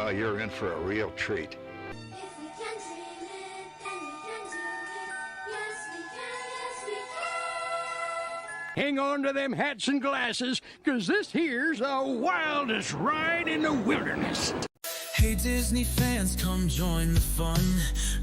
Oh, you're in for a real treat. If we can dream it, then we can do it. Yes, we can, yes, we can. Hang on to them hats and glasses, 'cause this here's the wildest ride in the wilderness. Hey Disney fans, come join the fun.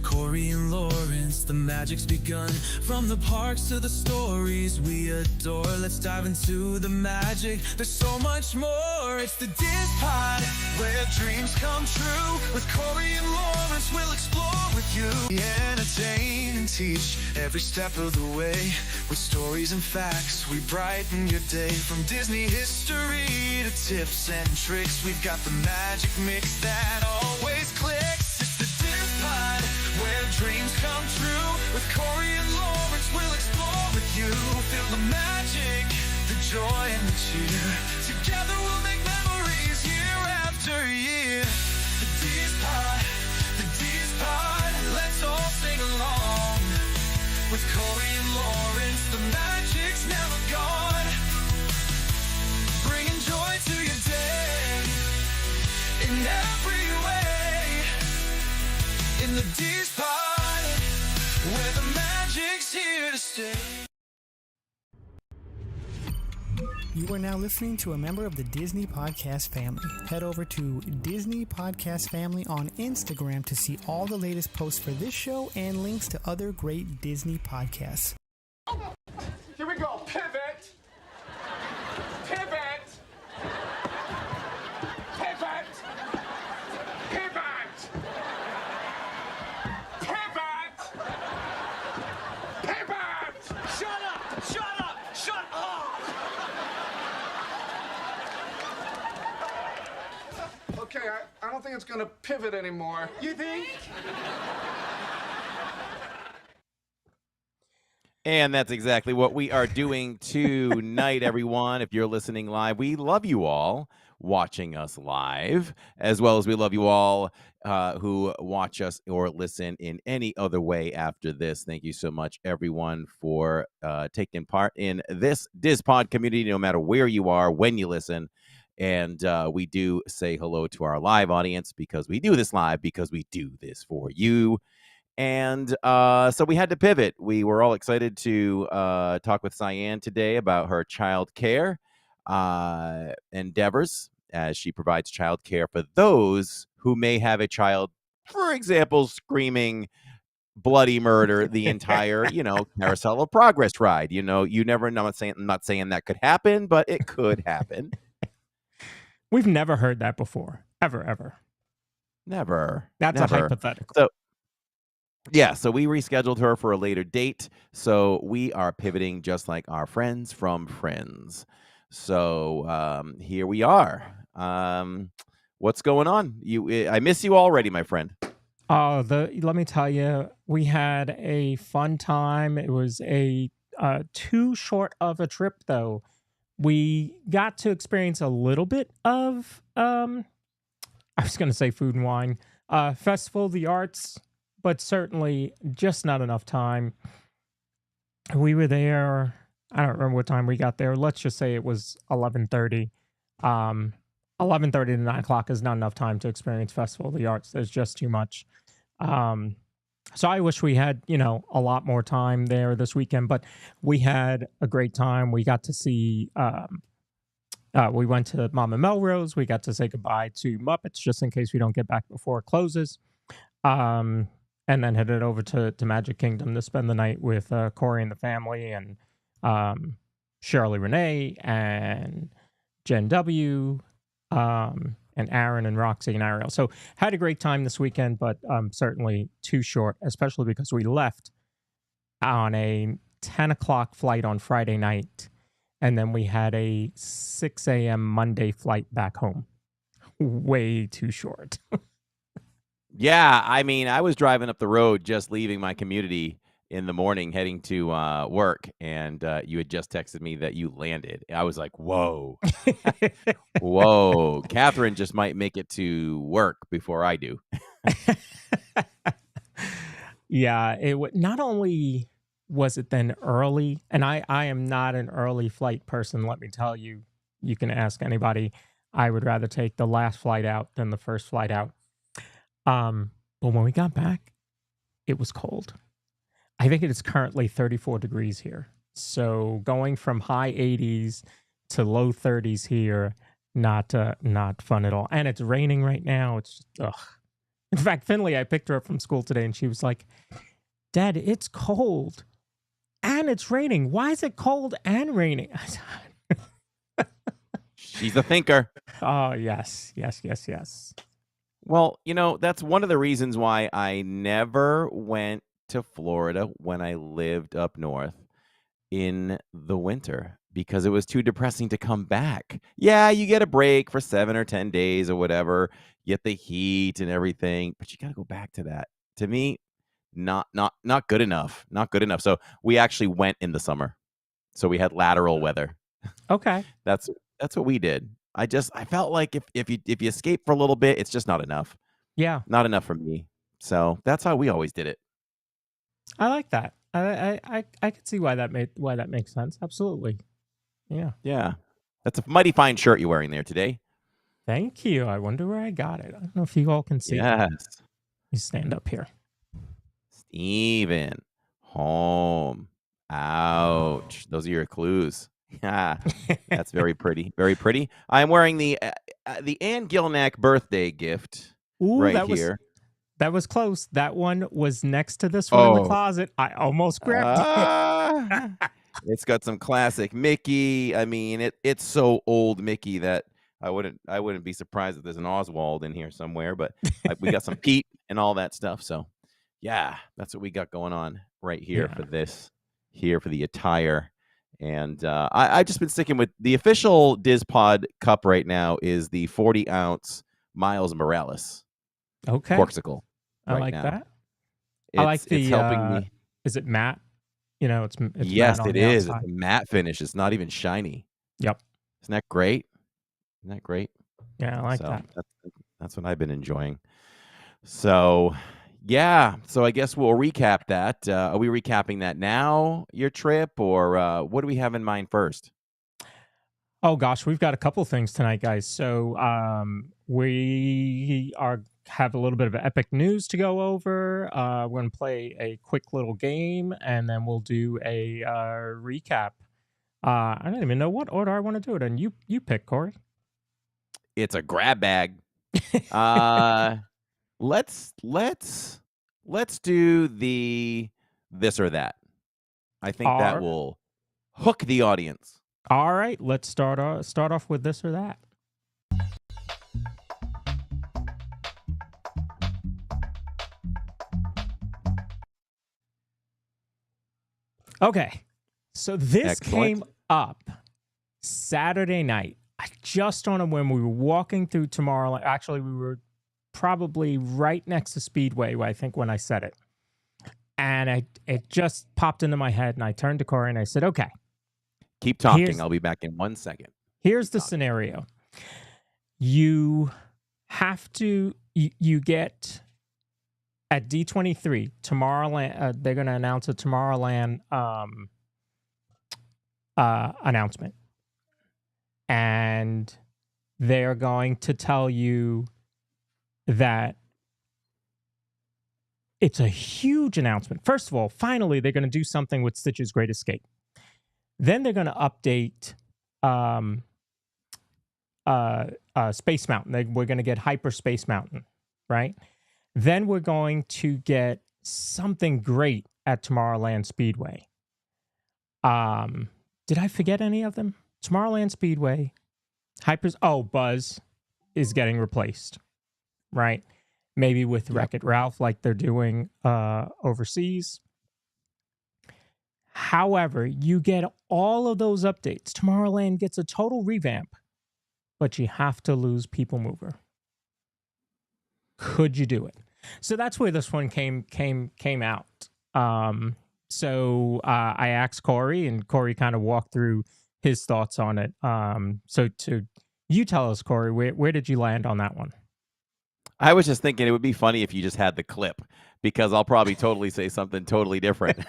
Corey and Lawrence, the magic's begun. From the parks to the stories we adore, let's dive into the magic. There's so much more. It's the DizPod, where dreams come true. With Corey and Lawrence, we'll explore with you. We entertain and teach every step of the way. With stories and facts, we brighten your day. From Disney history to tips and tricks, we've got the magic mix that always clicks. It's the DizPod, where dreams come true. With Corey and Lawrence, we'll explore with you. Feel the magic, the joy and the cheer. Together we'll make memories year after year. The DizPod, the DizPod, let's all sing along. With Corey and Lawrence, the magic's never gone. Bringing joy to your day in every way. In the DizPod, where the magic's here to stay. You are now listening to a member of the Disney Podcast family. Head over to Disney Podcast Family on Instagram to see all the latest posts for this show and links to other great Disney podcasts. Here we go. Pivot. Pivot. Pivot. Pivot. Pivot. Pivot. Shut up. Shut up. Shut up. Okay, I don't think it's gonna pivot anymore. You think? And that's exactly what we are doing tonight, everyone. If you're listening live, we love you all watching us live, as well as we love you all who watch us or listen in any other way after this. Thank you so much, everyone, for taking part in this DizPod community, no matter where you are, when you listen. And we do say hello to our live audience because we do this live, because we do this for you. And so we had to pivot. We were all excited to talk with Cyan today about her childcare endeavors, as she provides childcare for those who may have a child, for example, screaming bloody murder the entire, Carousel of Progress ride. You never know. I'm not saying that could happen, but it could happen. We've never heard that before. Ever. Never. That's never. a hypothetical. So, yeah, so we rescheduled her for a later date. So we are pivoting just like our friends from Friends. So here we are. What's going on? I miss you already, my friend. Let me tell you, we had a fun time. It was a too short of a trip, though. We got to experience a little bit of, I was going to say food and wine, Festival of the Arts, but certainly just not enough time. We were there, I don't remember what time we got there. Let's just say it was 11:30. 11:30 to 9 o'clock is not enough time to experience Festival of the Arts. There's just too much. So I wish we had, a lot more time there this weekend, but we had a great time. We got to see, we went to Mama Melrose. We got to say goodbye to Muppets, just in case we don't get back before it closes. And then headed over to Magic Kingdom to spend the night with Corey and the family, and Shirley Renee and Jen W. And Aaron and Roxy and Ariel. So had a great time this weekend, but certainly too short, especially because we left on a 10 o'clock flight on Friday night, and then we had a 6 a.m. Monday flight back home. Way too short. Yeah, I mean, I was driving up the road, just leaving my community in the morning, heading to work, and you had just texted me that you landed. I was like, whoa. Whoa. Catherine just might make it to work before I do. Yeah, not only was it then early, and I am not an early flight person, let me tell you. You can ask anybody. I would rather take the last flight out than the first flight out. But when we got back, it was cold. I think it is currently 34 degrees here. So going from high 80s to low 30s here, not fun at all. And it's raining right now. It's just, ugh. In fact, Finley, I picked her up from school today, and she was like, "Dad, it's cold and it's raining. Why is it cold and raining?" I said, She's a thinker. oh, yes. Well, that's one of the reasons why I never went to Florida when I lived up north in the winter, because it was too depressing to come back. Yeah, you get a break for 7 or 10 days or whatever, you get the heat and everything, but you got to go back to that. To me, not good enough. Not good enough. So we actually went in the summer. So we had lateral weather. Okay. That's what we did. I felt like if you escape for a little bit, it's just not enough. Yeah. Not enough for me. So that's how we always did it. I like that. I can see why that makes sense. Absolutely. Yeah. Yeah. That's a mighty fine shirt you're wearing there today. Thank you. I wonder where I got it. I don't know if you all can see. Yes. You stand up here. Steven. Home. Ouch. Those are your clues. Yeah. That's very pretty. Very pretty. I'm wearing the Ann Gilnack birthday gift Ooh, here. That was close. That one was next to this one in the closet. I almost grabbed it. It's got some classic Mickey. I mean, it's so old Mickey that I wouldn't be surprised if there's an Oswald in here somewhere. But we got some Pete and all that stuff. So yeah, that's what we got going on right here for this. Here for the attire. And I've just been sticking with the official DizPod cup right now is the 40-ounce Miles Morales. Okay. Corksicle. I like now. that. I like the. It's helping me. Is it matte? It's yes, matte on it the is. outside. It's a matte finish. It's not even shiny. Yep. Isn't that great? Yeah, I like that. That's what I've been enjoying. So, yeah. So I guess we'll recap that. Are we recapping that now, your trip, or what do we have in mind first? Oh gosh, we've got a couple things tonight, guys. So we have a little bit of epic news to go over. We're going to play a quick little game, and then we'll do a recap. I don't even know what order I want to do it in. You pick, Corey. It's a grab bag. Let's do the this or that. I think that will hook the audience. All right, let's start off with this or that. Okay, so this Excellent. came up Saturday night. I just on a whim. We were walking through Tomorrowland. Actually, we were probably right next to Speedway, I think, when I said it. And it just popped into my head, and I turned to Corey and I said, okay. Keep talking. I'll be back in 1 second. Here's the scenario. You have to, you get at D23, Tomorrowland, they're going to announce a Tomorrowland announcement. And they're going to tell you that it's a huge announcement. First of all, finally, they're going to do something with Stitch's Great Escape. Then they're going to update Space Mountain. We're going to get Hyper Space Mountain, right? Then we're going to get something great at Tomorrowland Speedway. Did I forget any of them? Tomorrowland Speedway, Buzz is getting replaced, right? Maybe with Wreck-It Ralph like they're doing overseas. However, you get all of those updates. Tomorrowland gets a total revamp, but you have to lose People Mover. Could you do it? So that's where this one came out. So I asked Corey, and Corey kind of walked through his thoughts on it. So you tell us, Corey, where did you land on that one? I was just thinking it would be funny if you just had the clip, because I'll probably totally say something totally different.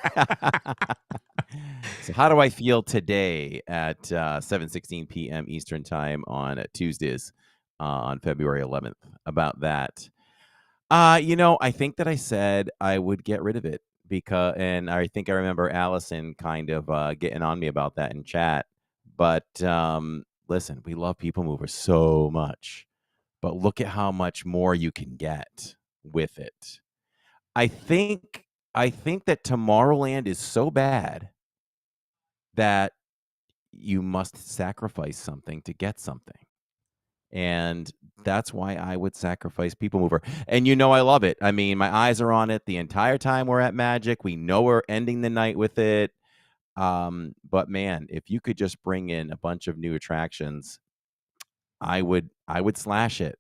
So how do I feel today at 7:16 p.m. Eastern time on Tuesdays? on February 11th about that. I think that I said I would get rid of it and I think I remember Allison kind of getting on me about that in chat. But listen, we love People Mover so much, but look at how much more you can get with it. I think that Tomorrowland is so bad that you must sacrifice something to get something. And that's why I would sacrifice People Mover. And I love it. I mean, my eyes are on it the entire time we're at Magic. We know we're ending the night with it. But man, if you could just bring in a bunch of new attractions, I would slash it.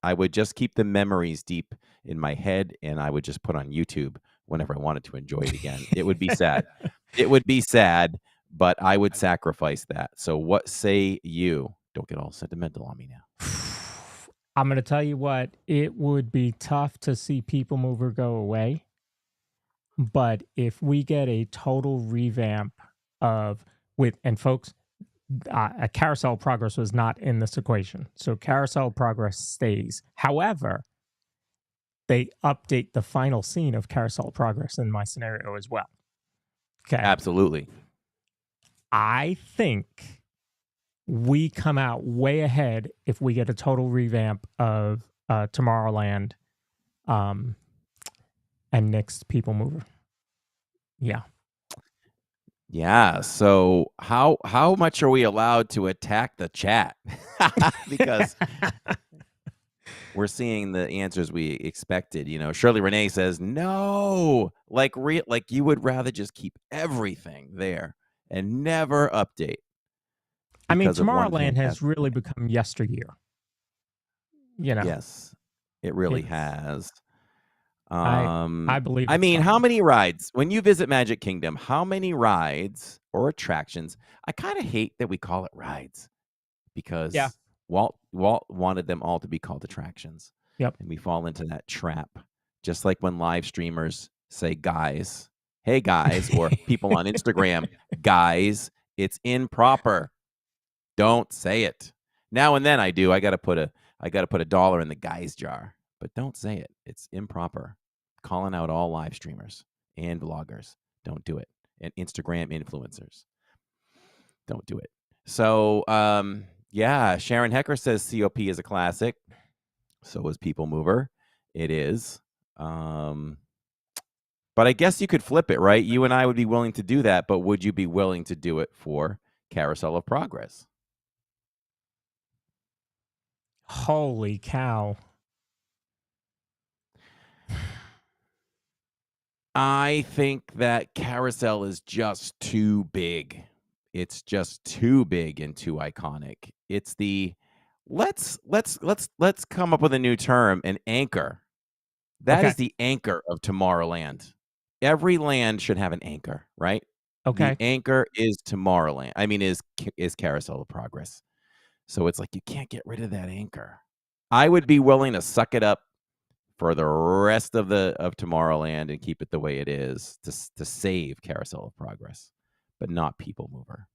I would just keep the memories deep in my head, and I would just put on YouTube whenever I wanted to enjoy it again. It would be sad. It would be sad, but I would sacrifice that. So what say you? Don't get all sentimental on me now. I'm going to tell you what, it would be tough to see People Mover go away. But if we get a total revamp and folks, a Carousel Progress was not in this equation. So Carousel Progress stays. However, they update the final scene of Carousel Progress in my scenario as well. Okay. Absolutely. I think we come out way ahead if we get a total revamp of Tomorrowland and Nick's People Mover. Yeah. Yeah. So how much are we allowed to attack the chat? Because we're seeing the answers we expected. Shirley Renee says no. Like you would rather just keep everything there and never update. I mean, Tomorrowland has really become yesteryear. Yes, it really has. I believe. I mean, how many rides when you visit Magic Kingdom? How many rides or attractions? I kind of hate that we call it rides because Walt wanted them all to be called attractions. Yep. And we fall into that trap, just like when live streamers say, "Guys, hey guys," or people on Instagram, "Guys, it's improper. Don't say it." Now and then I do. I got to put a dollar in the guys jar, but don't say it. It's improper. Calling out all live streamers and vloggers. Don't do it. And Instagram influencers. Don't do it. So, Sharon Hecker says COP is a classic. So is People Mover. It is. But I guess you could flip it, right? You and I would be willing to do that, but would you be willing to do it for Carousel of Progress? Holy cow. I think that Carousel is just too big. It's just too big and too iconic. It's the let's come up with a new term, an anchor. That is the anchor of Tomorrowland. Every land should have an anchor, right? Okay. The anchor is Tomorrowland. I mean, is Carousel of Progress. So it's like you can't get rid of that anchor. I would be willing to suck it up for the rest of Tomorrowland and keep it the way it is to save Carousel of Progress, but not People Mover.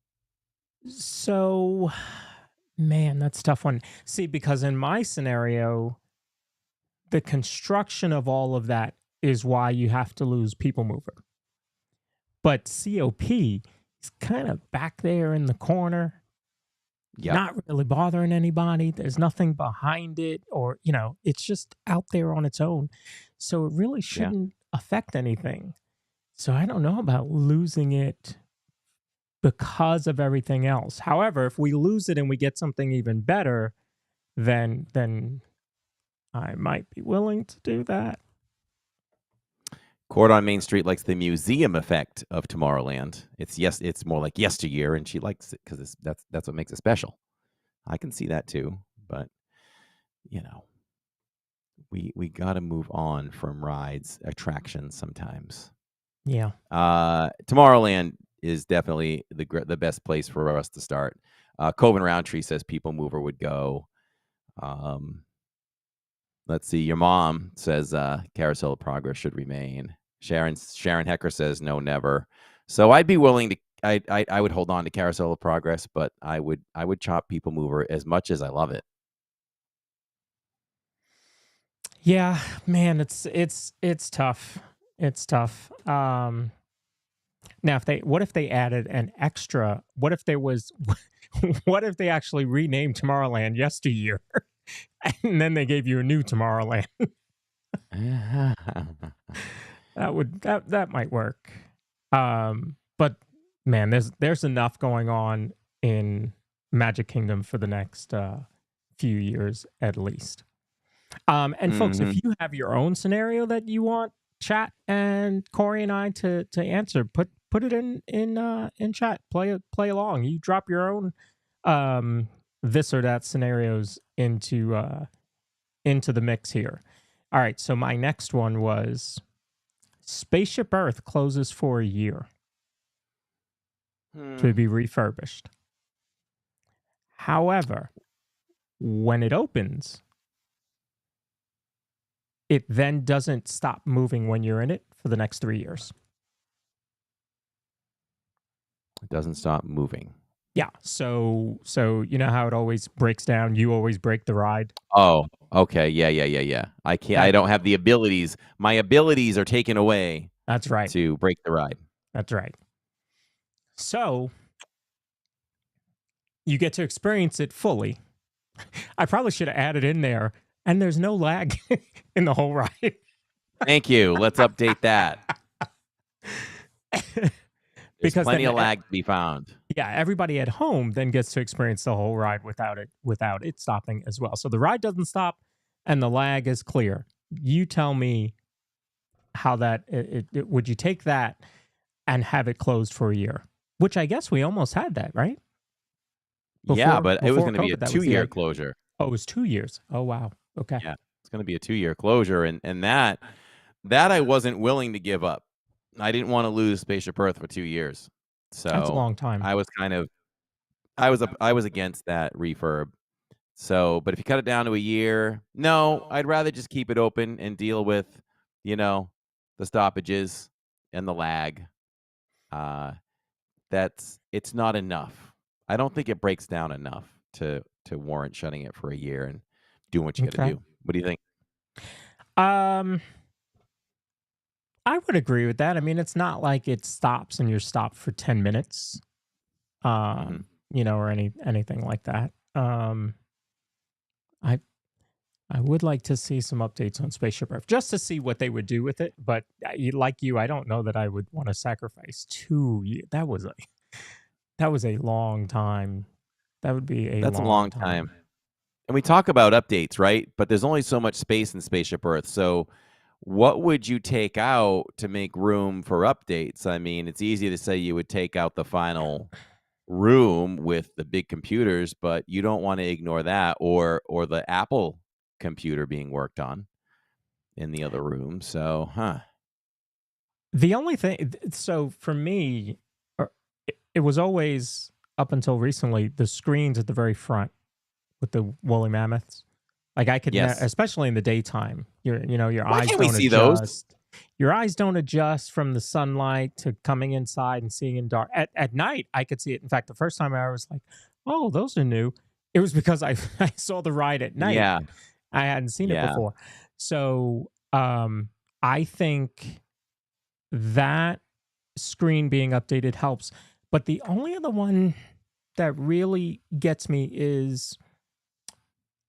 So, man, that's a tough one. See, because in my scenario, the construction of all of that is why you have to lose People Mover. But COP is kind of back there in the corner. Yep. Not really bothering anybody. There's nothing behind it, or it's just out there on its own. So it really shouldn't affect anything. So I don't know about losing it because of everything else. However, if we lose it and we get something even better, then I might be willing to do that. Court on Main Street likes the museum effect of Tomorrowland. It's more like yesteryear, and she likes it because that's what makes it special. I can see that too, but we got to move on from rides, attractions sometimes. Yeah. Tomorrowland is definitely the best place for us to start. Coven Roundtree says People Mover would go. Let's see. Your mom says Carousel of Progress should remain. Sharon Hecker says no, never. So I'd be willing to. I would hold on to Carousel of Progress, but I would chop People Mover as much as I love it. Yeah, man, it's tough. It's tough. Now, what if they added an extra? What if there was? What if they actually renamed Tomorrowland Yesteryear, and then they gave you a new Tomorrowland? That might work. But man, there's enough going on in Magic Kingdom for the next few years at least. And folks, if you have your own scenario that you want chat and Corey and I to answer, put it in chat. Play along. You drop your own this or that scenarios into the mix here. All right, so my next one was Spaceship Earth closes for a year to be refurbished. However, when it opens, it then doesn't stop moving when you're in it for the next 3 years. It doesn't stop moving. Yeah. So you know how it always breaks down? You always break the ride. Oh, okay. Yeah. I can't. I don't have the abilities. My abilities are taken away. That's right. To break the ride. That's right. So you get to experience it fully. I probably should have added in there, and there's no lag in the whole ride. Thank you. Let's update that. There's plenty of lag to be found. Yeah, everybody at home then gets to experience the whole ride without it stopping as well. So the ride doesn't stop, and the lag is clear. You tell me how that would you take that and have it closed for a year? Which I guess we almost had that, right? Yeah, but it was going to be a COVID, 2-year closure. Oh, it was 2 years. Oh, wow. Okay. Yeah, it's going to be a 2-year closure, and that I wasn't willing to give up. I didn't want to lose Spaceship Earth for 2 years. So that's a long time. I was against that refurb. So, but if you cut it down to a year, no, I'd rather just keep it open and deal with, the stoppages and the lag. It's not enough. I don't think it breaks down enough to warrant shutting it for a year and doing what you got to do. What do you think? I would agree with that. I mean, it's not like it stops and you're stopped for 10 minutes, or anything like that. I would like to see some updates on Spaceship Earth just to see what they would do with it. But like you, I don't know that I would want to sacrifice 2 years. That was a long time. That would be That's a long time. And we talk about updates, right? But there's only so much space in Spaceship Earth. So what would you take out to make room for updates? I mean, it's easy to say you would take out the final room with the big computers, but you don't want to ignore that or the Apple computer being worked on in the other room. So, The only thing, so for me, it was always up until recently the screens at the very front with the woolly mammoths. Like I could, especially in the daytime, your Why eyes can't don't we see adjust. those? Your eyes don't adjust from the sunlight to coming inside and seeing in dark. At night, I could see it. In fact, the first time I was like, "Oh, those are new." It was because I saw the ride at night. Yeah. I hadn't seen it before. So I think that screen being updated helps. But the only other one that really gets me is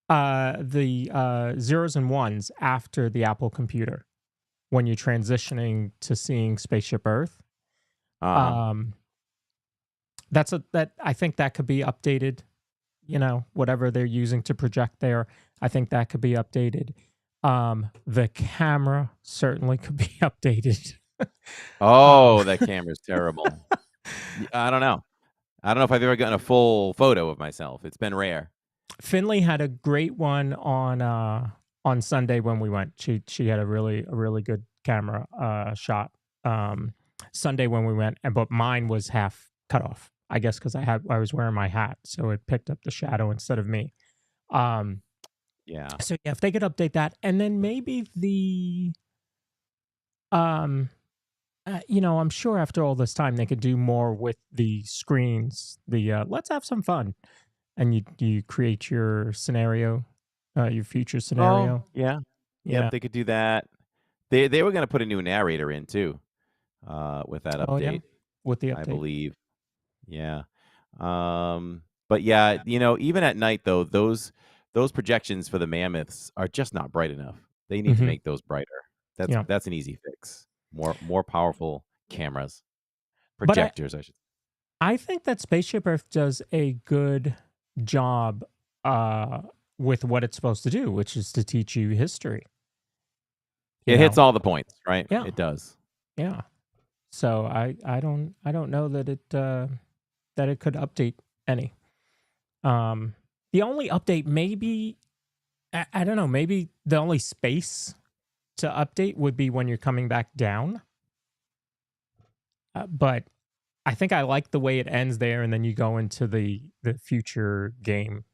the zeros and ones after the Apple computer when you're transitioning to seeing Spaceship Earth. I think that could be updated. Whatever they're using to project there, I think that could be updated. The camera certainly could be updated. Oh, that camera's terrible. I don't know. I don't know if I've ever gotten a full photo of myself. It's been rare. Finley had a great one on Sunday when we went. She had a really good camera shot Sunday when we went, but mine was half cut off. I guess because I was wearing my hat, so it picked up the shadow instead of me. Yeah. So yeah, if they could update that, and then maybe the I'm sure after all this time they could do more with the screens. The let's have some fun, and you create your scenario, your future scenario. Oh, yeah. Yeah. Yep, they could do that. They were going to put a new narrator in too, with that Oh yeah. update, With the I update. believe. Yeah. But yeah, even at night though, those projections for the mammoths are just not bright enough. They need to Mhm. make those brighter. Yeah. That's an easy fix. More powerful cameras, But projectors, I should. I think that Spaceship Earth does a good job with what it's supposed to do, which is to teach you history. You It hits know? all the points, right? Yeah. It does. Yeah. So I don't know that it could update any. The only update maybe I don't know, maybe the only space to update would be when you're coming back down. But I think I like the way it ends there, and then you go into the future game.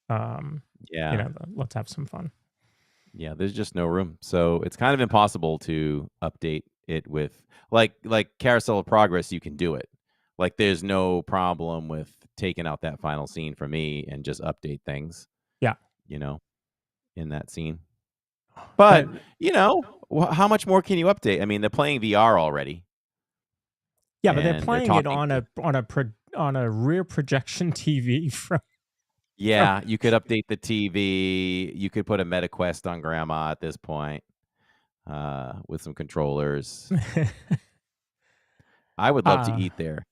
Yeah. Let's have some fun. Yeah, there's just no room. So it's kind of impossible to update it with like Carousel of Progress, you can do it. Like there's no problem with taking out that final scene for me and just update things, Yeah. In that scene. But, But how much more can you update? I mean, they're playing VR already. yeah, but they're and playing it talking on a rear projection TV from Yeah, you could update the TV. You could put a MetaQuest on Grandma at this point, with some controllers. I would love to uh eat there.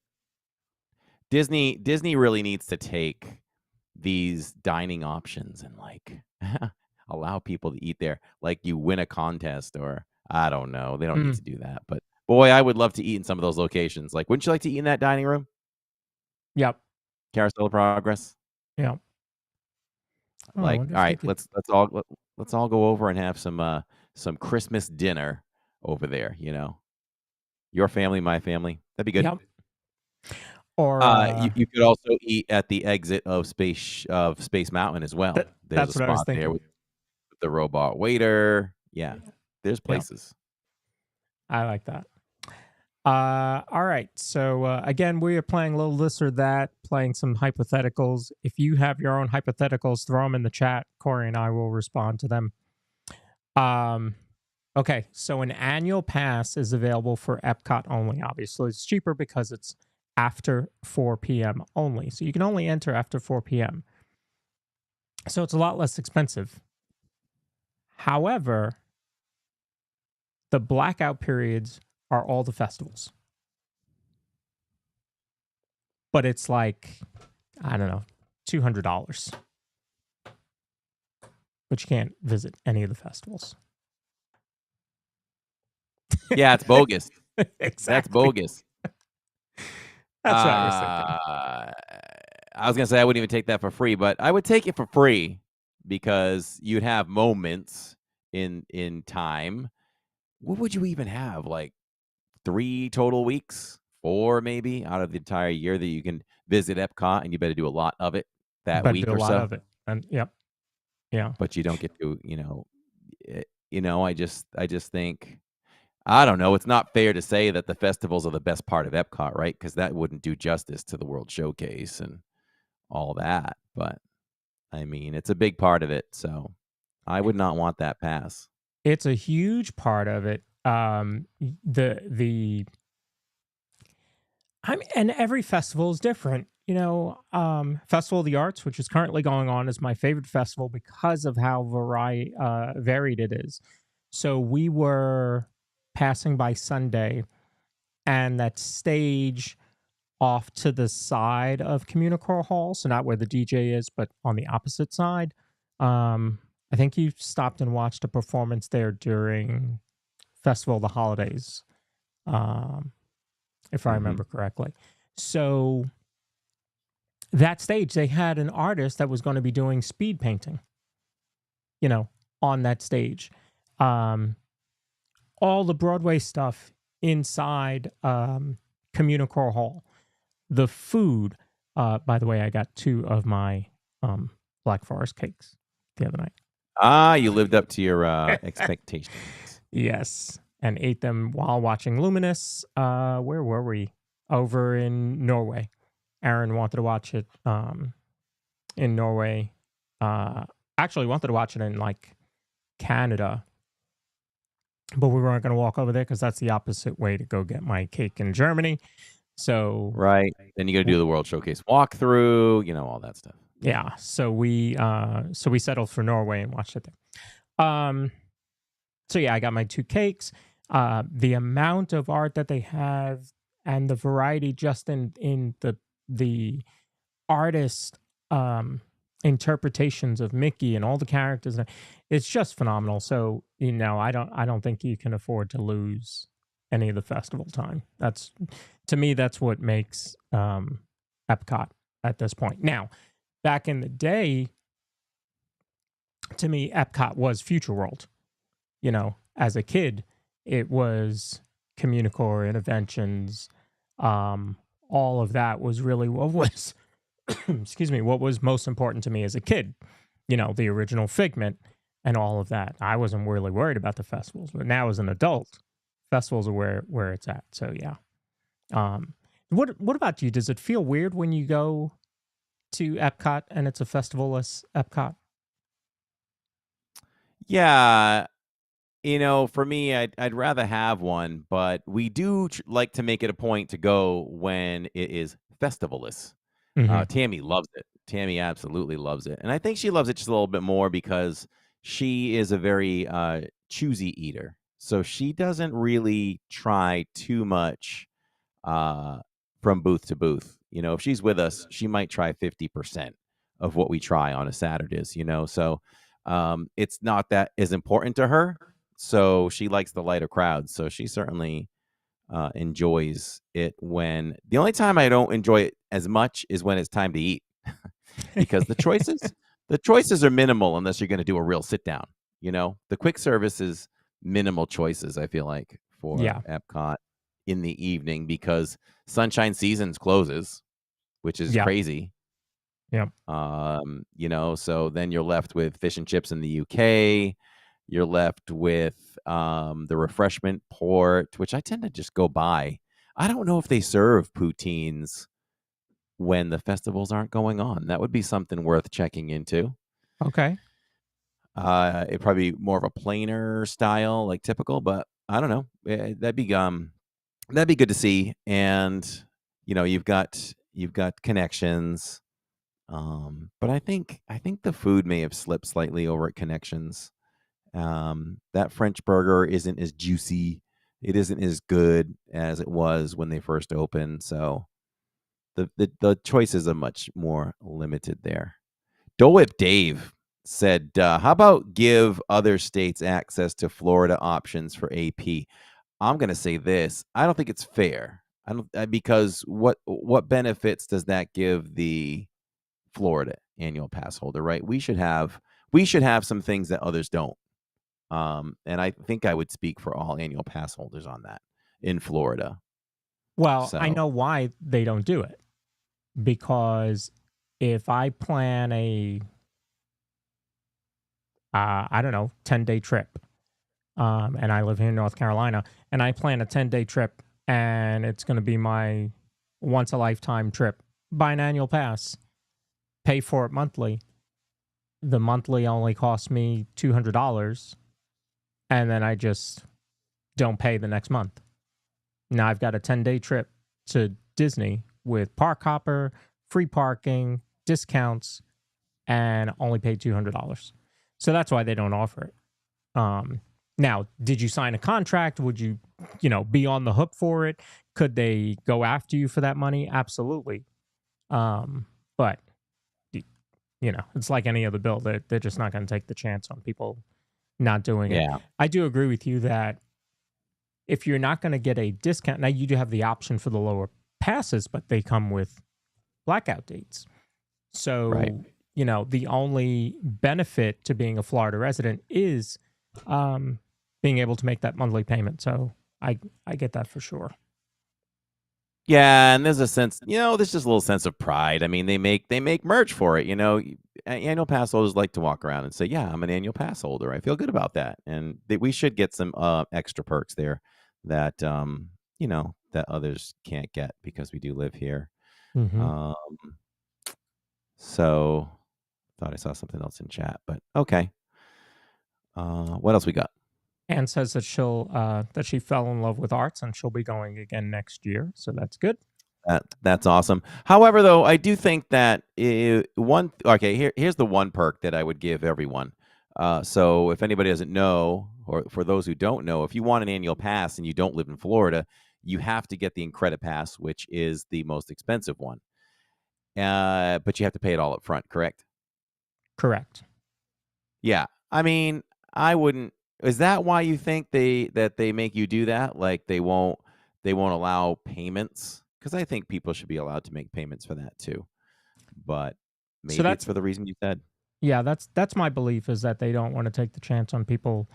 Disney really needs to take these dining options and allow people to eat there. Like you win a contest, or I don't know. They don't need to do that. But boy, I would love to eat in some of those locations. Like, wouldn't you like to eat in that dining room? Yep. Carousel of Progress. Yeah. Oh, I Like, wonder all if they right, could- let's all go over and have some Christmas dinner over there. Your family, my family. That'd be good. Yep. Or You could also eat at the exit of Space Mountain as well. There's that's a what I was spot there thinking. with the robot waiter. Yeah, there's places. I like that. All right. So again, we are playing a little this or that, playing some hypotheticals. If you have your own hypotheticals, throw them in the chat. Corey and I will respond to them. Okay. So an annual pass is available for Epcot only. Obviously, it's cheaper because it's after 4 p.m. only. So you can only enter after 4 p.m. So it's a lot less expensive. However, the blackout periods are all the festivals. But it's like, I don't know, $200. But you can't visit any of the festivals. Yeah, it's bogus. Exactly. That's bogus. That's what I was thinking. I was gonna say I wouldn't even take that for free, but I would take it for free because you'd have moments in time. What would you even have? Like 3 total weeks, 4 maybe out of the entire year that you can visit Epcot, and you better do a lot of it that But week do a or lot so. of it. And yep. Yeah. But you don't get to, I just think, I don't know. It's not fair to say that the festivals are the best part of Epcot, right? Because that wouldn't do justice to the World Showcase and all that. But I mean, it's a big part of it, so I would not want that pass. It's a huge part of it. And every festival is different. Festival of the Arts, which is currently going on, is my favorite festival because of how varied it is. So we were passing by Sunday, and that stage off to the side of Communicore Hall, so not where the DJ is, but on the opposite side. I think you stopped and watched a performance there during Festival of the Holidays, if I remember correctly. So that stage, they had an artist that was going to be doing speed painting, on that stage. All the Broadway stuff inside Communicore Hall. The food, by the way, I got 2 of my Black Forest cakes the other night. You lived up to your expectations. Yes, and ate them while watching Luminous. Where were we? Over in Norway. Aaron wanted to watch it in Norway. Actually wanted to watch it in Canada but we weren't going to walk over there because that's the opposite way to go get my cake in Germany. So Right. Then you got to do the World Showcase walkthrough, all that stuff. yeah, so we settled for Norway and watched it there. So yeah, I got my 2 cakes. The amount of art that they have and the variety just in the artist interpretations of Mickey and all the characters, it's just phenomenal. So I don't think you can afford to lose any of the festival time. That's, to me, that's what makes Epcot at this point. Now, back in the day, to me, Epcot was Future World. As a kid, it was Communicore, Interventions, all of that was really what was, excuse me, what was most important to me as a kid. The original Figment and all of that. I wasn't really worried about the festivals, but now as an adult, festivals are where it's at. So yeah. What about you? Does it feel weird when you go to Epcot and it's a festival-less Epcot? Yeah. For me, I'd rather have one, but we do like to make it a point to go when it is festivalless. Mhm. Tammy loves it. Tammy absolutely loves it. And I think she loves it just a little bit more because she is a very choosy eater. So she doesn't really try too much from booth to booth. If she's with us, she might try 50% of what we try on a Saturdays, So it's not that as important to her. So she likes the lighter crowds. So she certainly enjoys it. When the only time I don't enjoy it as much is when it's time to eat, because the choices are minimal unless you're going to do a real sit down. The quick service is minimal choices. I feel like for Yeah. Epcot in the evening because Sunshine Seasons closes, which is Yeah. crazy. Yeah. So then you're left with fish and chips in the UK. You're left with the refreshment port, which I tend to just go by. I don't know if they serve poutines when the festivals aren't going on. That would be something worth checking into. Okay. It'd probably be more of a plainer style, like typical, but I don't know. That'd be good to see. And you've got Connections. But I think the food may have slipped slightly over at Connections. That French burger isn't as juicy. It isn't as good as it was when they first opened. So the choices are much more limited there. Dole Whip Dave said, how about give other states access to Florida options for AP? I'm going to say this. I don't think it's fair. I don't because what benefits does that give the Florida annual pass holder, right? We should have some things that others don't. And I think I would speak for all annual pass holders on that in Florida. Well, I So know why they don't do it. Because if I plan a, I don't know, 10-day trip, and I live here in North Carolina, and I plan a 10-day trip, and it's going to be my once-a-lifetime trip, buy an annual pass, pay for it monthly. The monthly only costs me $200, and then I just don't pay the next month. Now I've got a 10-day trip to Disney with park hopper, free parking, discounts, and only paid $200. So that's why they don't offer it. Now, did you sign a contract? Would you, be on the hook for it? Could they go after you for that money? Absolutely. But it's like any other bill. They're just not going to take the chance on people not doing it. yeah, I do agree with you that if you're not going to get a discount, now you do have the option for the lower passes, but they come with blackout dates. So, right. The only benefit to being a Florida resident is being able to make that monthly payment. So I get that for sure. Yeah, and there's a sense, there's just a little sense of pride. I mean, they make merch for it. Annual pass holders like to walk around and say, "Yeah, I'm an annual pass holder. I feel good about that." And we should get some extra perks there that that others can't get because we do live here. Mm-hmm. So thought I saw something else in chat, but okay. What else we got? Anne says that that she fell in love with arts and she'll be going again next year, so that's good. That's awesome. However, though, I do think that here's the one perk that I would give everyone. So if anybody doesn't know, or for those who don't know, if you want an annual pass and you don't live in Florida, you have to get the Incredit Pass, which is the most expensive one. But you have to pay it all up front, correct? Correct. Yeah. I mean, I wouldn't. Is that why you think they make you do that? Like they won't allow payments? Because I think people should be allowed to make payments for that too. But maybe that's it's for the reason you said. Yeah, that's my belief, is that they don't want to take the chance on people,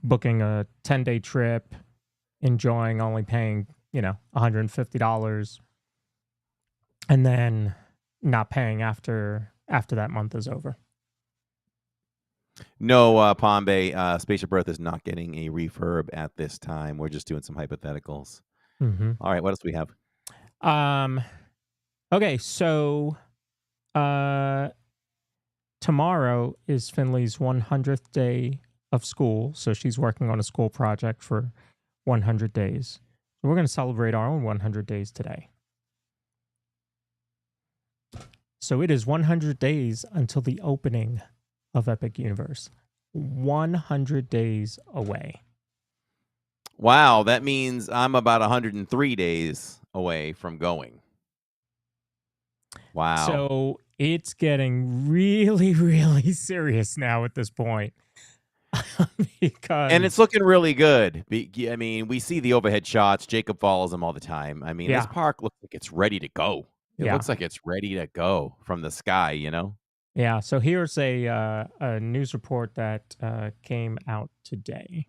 booking a 10-day trip, enjoying, only paying, $150, and then not paying after that month is over. No, Palm Bay, Spaceship Earth is not getting a refurb at this time. We're just doing some hypotheticals. Mm-hmm. All right, what else do we have? Okay, so tomorrow is Finley's 100th day of school, so she's working on a school project for 100 days. So we're going to celebrate our own 100 days today. So it is 100 days until the opening of Epic Universe. 100 days away. Wow, that means I'm about 103 days away from going. Wow. So it's getting really, really serious now at this point. And it's looking really good. I mean, we see the overhead shots. Jacob follows them all the time. I mean, this park looks like it's ready to go. It looks like it's ready to go from the sky, Yeah, so here's a news report that came out today.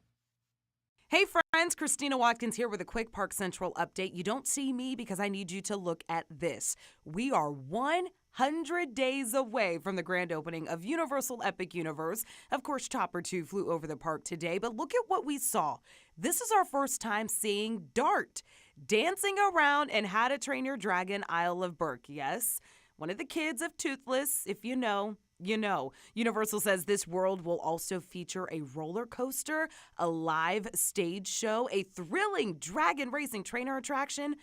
Hey friends, Christina Watkins here with a quick Park Central update. You don't see me because I need you to look at this. We are 100 days away from the grand opening of Universal Epic Universe. Of course, Chopper 2 flew over the park today, but look at what we saw. This is our first time seeing Dart dancing around in How to Train Your Dragon Isle of Berk. Yes, one of the kids of Toothless, if you know. You know, Universal says this world will also feature a roller coaster, a live stage show, a thrilling dragon racing trainer attraction.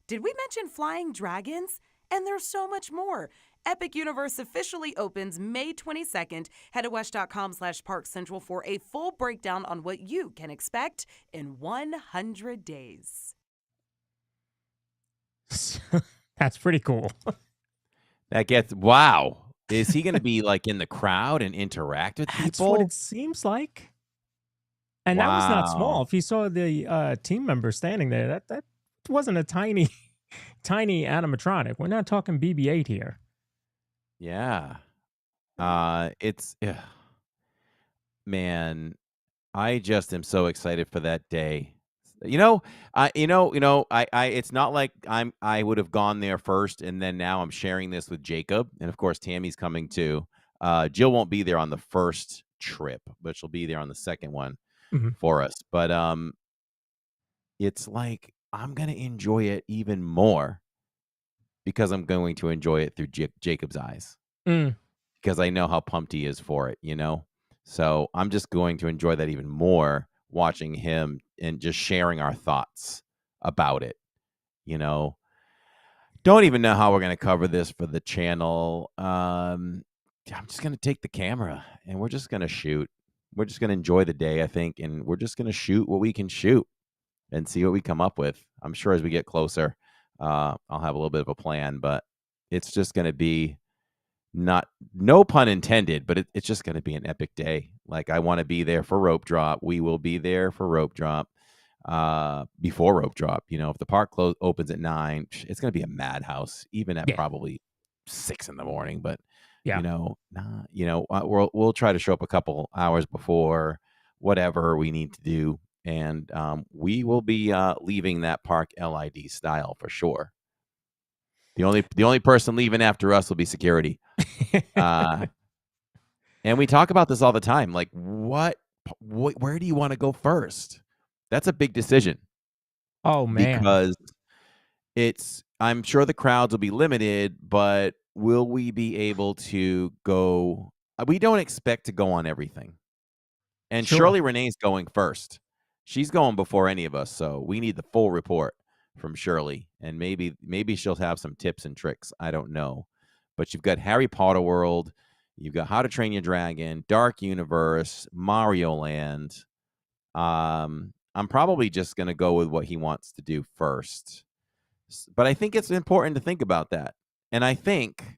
Did we mention flying dragons? And there's so much more. Epic Universe officially opens May 22nd. Head to wesh.com/parkcentral for a full breakdown on what you can expect in 100 days. That's pretty cool. Wow. Is he going to be like in the crowd and interact with people? That's what it seems like. And that was not small. If you saw the team member standing there, that wasn't a tiny animatronic. We're not talking BB-8 here. Yeah. Man, I just am so excited for that day. It's not like I would have gone there first and then now I'm sharing this with Jacob, and of course Tammy's coming too. Jill won't be there on the first trip, but she'll be there on the second one for us. But it's like I'm gonna enjoy it even more because I'm going to enjoy it through Jacob's eyes. Because I know how pumped he is for it, So I'm just going to enjoy that even more, watching him and just sharing our thoughts about it. Don't even know how we're going to cover this for the channel. I'm just going to take the camera and we're just going to shoot. We're just going to enjoy the day, I think, and we're just going to shoot what we can shoot and see what we come up with. I'm sure as we get closer, I'll have a little bit of a plan, but it's just going to be no pun intended, but it's just going to be an epic day. Like, I want to be there for rope drop. We will be there for rope drop before rope drop. If the park opens at 9, it's going to be a madhouse, even at probably 6 in the morning. But we'll try to show up a couple hours before, whatever we need to do, and we will be leaving that park LID style for sure. The only person leaving after us will be security. And we talk about this all the time. Like, where do you want to go first? That's a big decision. Oh, man. Because I'm sure the crowds will be limited, but will we be able to go? We don't expect to go on everything. And Sure. Shirley Renee's going first. She's going before any of us, so we need the full report from Shirley, and maybe she'll have some tips and tricks. I don't know, but you've got Harry Potter World, you've got How to Train Your Dragon, Dark Universe, Mario Land. I'm probably just going to go with what he wants to do first, but I think it's important to think about that, and I think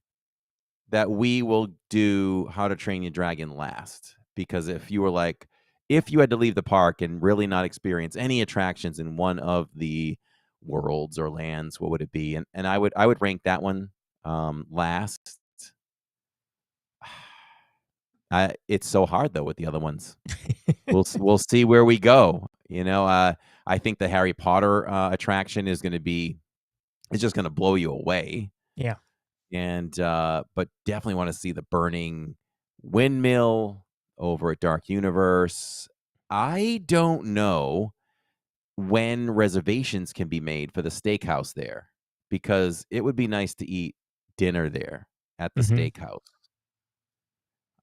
that we will do How to Train Your Dragon last, because if you had to leave the park and really not experience any attractions in one of the worlds or lands, what would it be? And I would rank that one last. It's so hard though with the other ones. We'll see where we go. I think the Harry Potter attraction is just going to blow you away. Yeah. And but definitely want to see the burning windmill over at Dark Universe. I don't know when reservations can be made for the steakhouse there, because it would be nice to eat dinner there at the Mhm. steakhouse.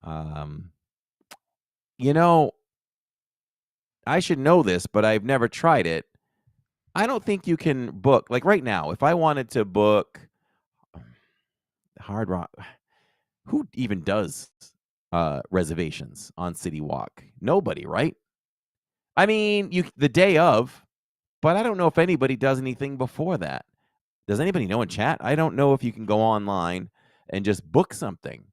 Um, you know, I should know this, but I've never tried it. I don't think you can book, like right now, if I wanted to book Hard Rock, who even does reservations on City Walk? Nobody, right? I mean, the day of, but I don't know if anybody does anything before that. Does anybody know in chat? I don't know if you can go online and just book something.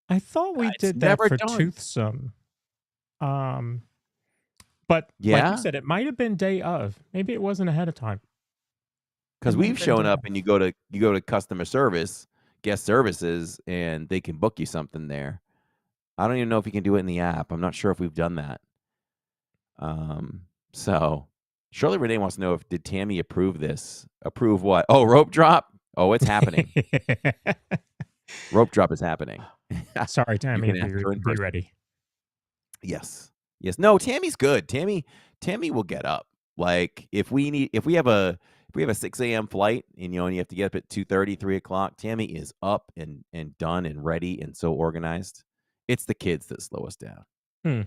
I thought we It's did that never for done. Toothsome. But like Yeah? you said, it might have been day of. Maybe it wasn't ahead of time. Because It might we've have been shown day up of. and you go to customer service, guest services, and they can book you something there. I don't even know if you can do it in the app. I'm not sure if we've done that. So Shirley Renee wants to know did Tammy approve this? Approve what? Oh, rope drop? Oh, it's happening. Rope drop is happening. Sorry, You Tammy. can ask her in Be person. ready. Yes. No, Tammy's good. Tammy will get up. Like if we have a 6 a.m. flight and you have to get up at 2:30, 3 o'clock, Tammy is up and done and ready and so organized. It's the kids that slow us down. Hmm.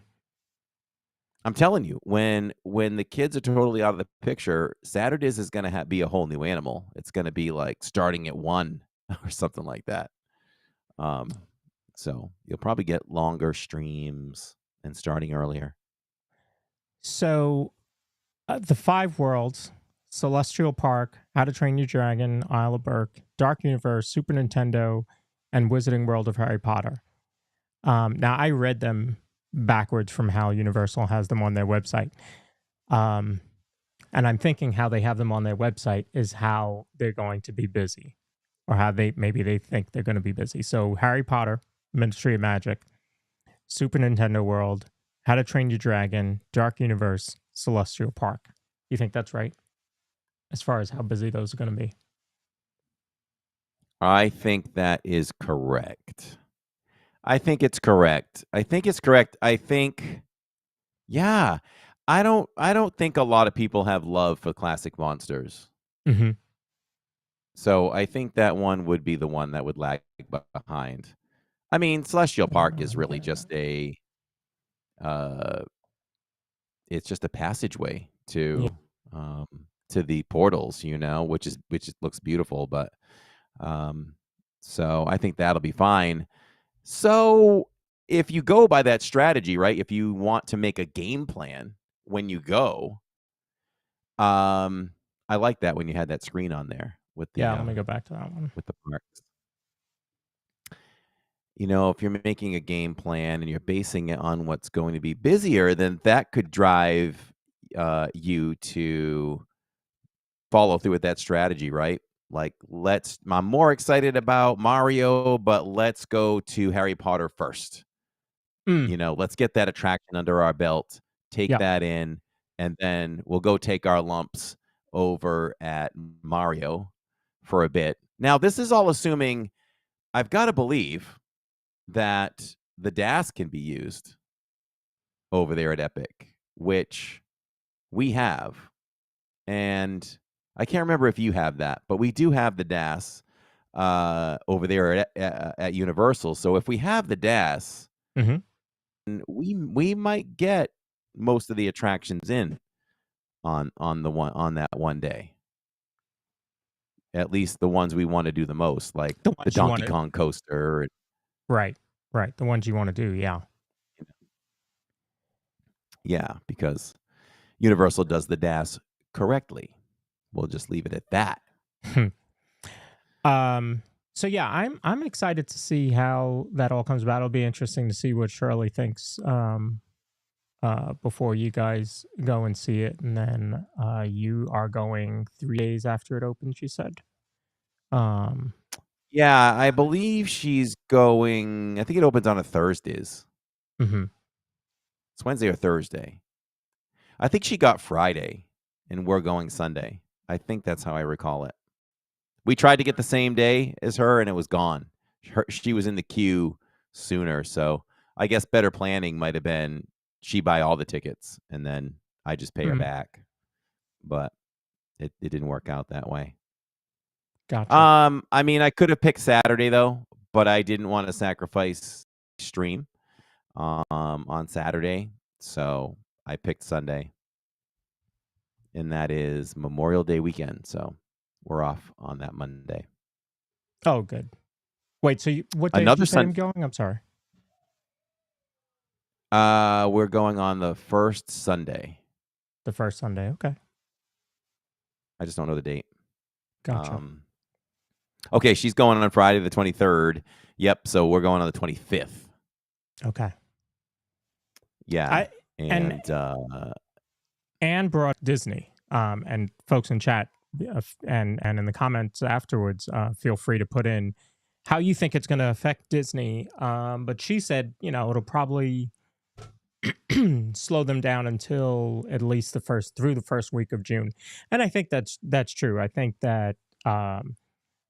I'm telling you, when the kids are totally out of the picture, Saturdays is going to be a whole new animal. It's going to be like starting at 1 or something like that. So you'll probably get longer streams and starting earlier. So, the 5 worlds: Celestial Park, How to Train Your Dragon, Isle of Berk, Dark Universe, Super Nintendo, and Wizarding World of Harry Potter. Now, I read them backwards from how Universal has them on their website. And I'm thinking how they have them on their website is how they're going to be busy, or how they think they're going to be busy. So, Harry Potter, Ministry of Magic, Super Nintendo World, How to Train Your Dragon, Dark Universe, Celestial Park. You think that's right? As far as how busy those are going to be? I think that is correct. I think it's correct. Yeah. I don't think a lot of people have love for classic monsters. Mm-hmm. So I think that one would be the one that would lag behind. I mean, Celestial Park is really just it's just a passageway to the portals, which looks beautiful, but so I think that'll be fine. So if you go by that strategy, right? If you want to make a game plan when you go, I like that when you had that screen on there with the let me go back to that one. with the parks. If you're making a game plan and you're basing it on what's going to be busier, then that could drive you to follow through with that strategy, right? Like, I'm more excited about Mario, but let's go to Harry Potter first. Let's get that attraction under our belt, take that in, and then we'll go take our lumps over at Mario for a bit. Now, this is all assuming I've got to believe that the DAS can be used over there at Epic, which we have. And I can't remember if you have that, but we do have the DAS over there at Universal. So if we have the DAS, Mm-hmm. we might get most of the attractions in on that one day. At least the ones we want to do the most, like The the ones you Donkey wanna Kong coaster. Right. The ones you wanna do, yeah. Yeah, because Universal does the DAS correctly. We'll just leave it at that. So yeah, I'm excited to see how that all comes about. It'll be interesting to see what Shirley thinks before you guys go and see it, and then you are going 3 days after it opens, you said. Yeah, I believe she's going. I think it opens on a Thursdays. Mm-hmm. It's Wednesday or Thursday. I think she got Friday, and we're going Sunday. I think that's how I recall it. We tried to get the same day as her, and it was gone. She was in the queue sooner, so I guess better planning might have been she buy all the tickets, and then I just pay her back. But it didn't work out that way. Gotcha. I mean, I could have picked Saturday though, but I didn't want to sacrifice stream on Saturday, so I picked Sunday, and that is Memorial Day weekend. So we're off on that Monday. Oh, good. Wait, so what day Another did you say I'm going? I'm sorry. We're going on the first Sunday. The first Sunday. Okay. I just don't know the date. Gotcha. Okay, she's going on Friday the 23rd. Yep, so we're going on the 25th. Okay. Yeah. Anne brought Disney. And folks in chat and in the comments afterwards, feel free to put in how you think it's going to affect Disney. But she said, it'll probably slow them down until at least through the first week of June. And I think that's true. I think that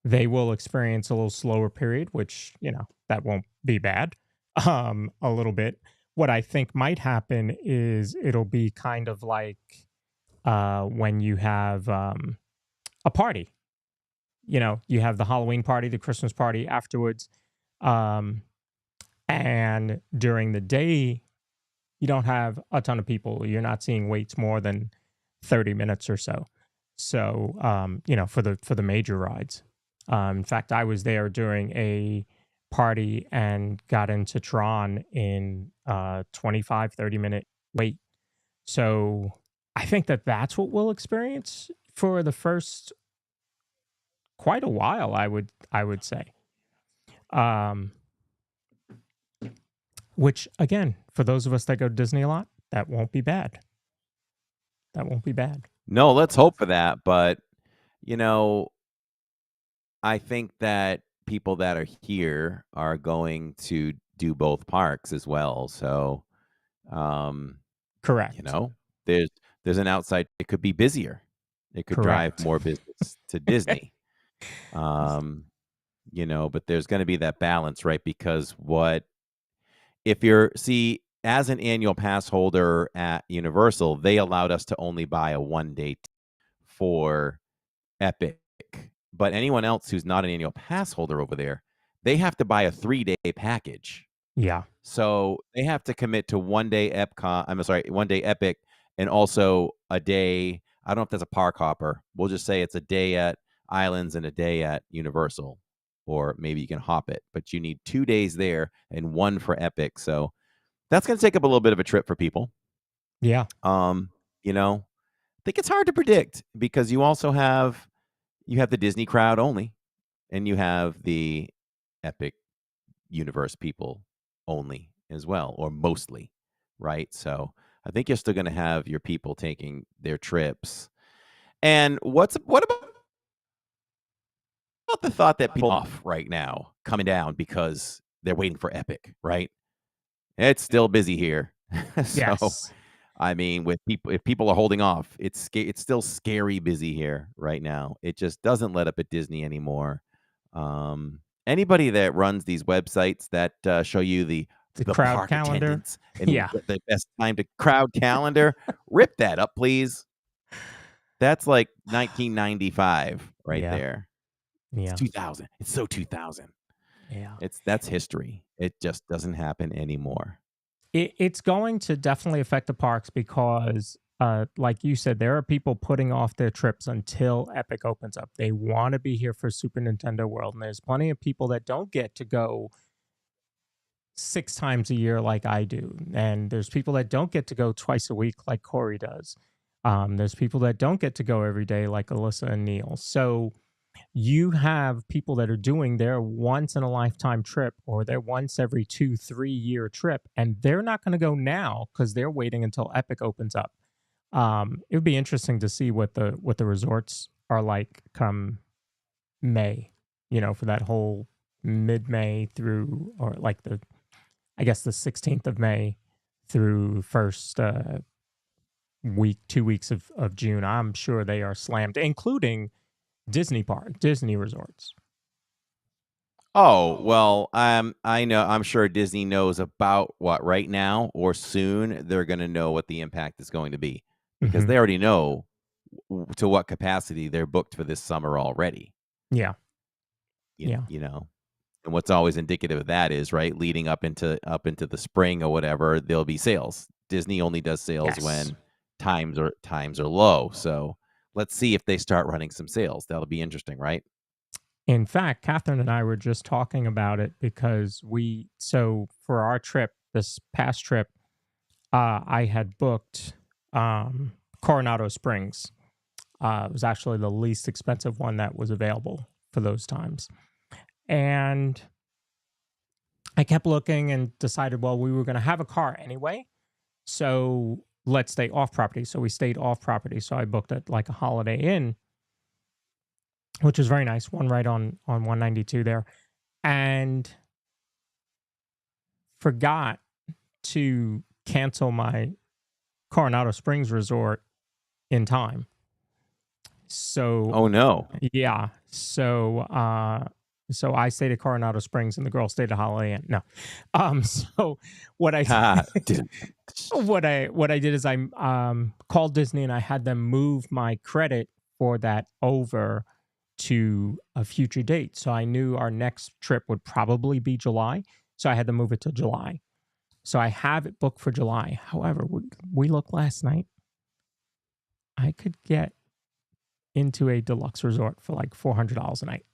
they will experience a little slower period, which, that won't be bad. A little bit. What I think might happen is it'll be kind of like when you have a party. You have the Halloween party, the Christmas party afterwards. And during the day, you don't have a ton of people. You're not seeing waits more than 30 minutes or so. So, for the major rides. In fact, I was there during a party and got into Tron in 25, 30-minute wait. So I think that's what we'll experience for the first quite a while, I would say. Which, again, for those of us that go to Disney a lot, that won't be bad. No, let's hope for that. But, I think that people that are here are going to do both parks as well. So, correct. There's an outside. It could be busier. It could drive more business to Disney. But there's going to be that balance, right? Because as an annual pass holder at Universal, they allowed us to only buy a 1-day for Epic. But anyone else who's not an annual pass holder over there, they have to buy a 3-day package. Yeah. So they have to commit to 1-day 1-day Epic, and also a day. I don't know if that's a park hopper. We'll just say it's a day at Islands and a day at Universal, or maybe you can hop it. But you need 2 days there and 1 for Epic. So that's going to take up a little bit of a trip for people. Yeah. I think it's hard to predict because you also have the Disney crowd only, and you have the Epic Universe people only as well, or mostly, right? So I think you're still going to have your people taking their trips. And what about the thought that people off right now coming down because they're waiting for Epic, right? It's still busy here. So, yes. I mean, if people are holding off, it's still scary busy here right now. It just doesn't let up at Disney anymore. Anybody that runs these websites that show you the crowd park calendar, attendance and the best time to crowd calendar, rip that up, please. That's like 1995 right there. Yeah. It's 2000. It's so 2000. Yeah. That's history. It just doesn't happen anymore. It's going to definitely affect the parks because, like you said, there are people putting off their trips until Epic opens up. They want to be here for Super Nintendo World, and there's plenty of people that don't get to go 6 times a year like I do, and there's people that don't get to go twice a week like Corey does. There's people that don't get to go every day like Alyssa and Neil. So you have people that are doing their once in a lifetime trip or their once every 2-3 year trip, and they're not going to go now because they're waiting until Epic opens up. It would be interesting to see what the resorts are like come May, for that whole mid-May through, or like I guess the 16th of May through first week, 2 weeks of June. I'm sure they are slammed, including Disney resorts. Oh, well, I know, I'm sure Disney knows about what right now or soon they're going to know what the impact is going to be because Mhm. they already know to what capacity they're booked for this summer already. Yeah. You, Yeah. you know, and what's always indicative of that is right leading up into the spring or whatever, there'll be sales. Disney only does sales Yes. when times are low. So let's see if they start running some sales. That'll be interesting, right? In fact, Catherine and I were just talking about it because so for our trip, this past trip, I had booked Coronado Springs. It was actually the least expensive one that was available for those times. And I kept looking and decided, well, we were going to have a car anyway. So let's stay off property. So we stayed off property. So I booked it like a Holiday Inn, which was very nice. One right on 192 there. And forgot to cancel my Coronado Springs resort in time. So Oh no. yeah. So I stayed at Coronado Springs and the girl stayed at Holiday Inn. No. So what I Didn't- what I did is I called Disney and I had them move my credit for that over to a future date. So I knew our next trip would probably be July. So I had to move it to July. So I have it booked for July. However, we looked last night. I could get into a deluxe resort for like $400 a night.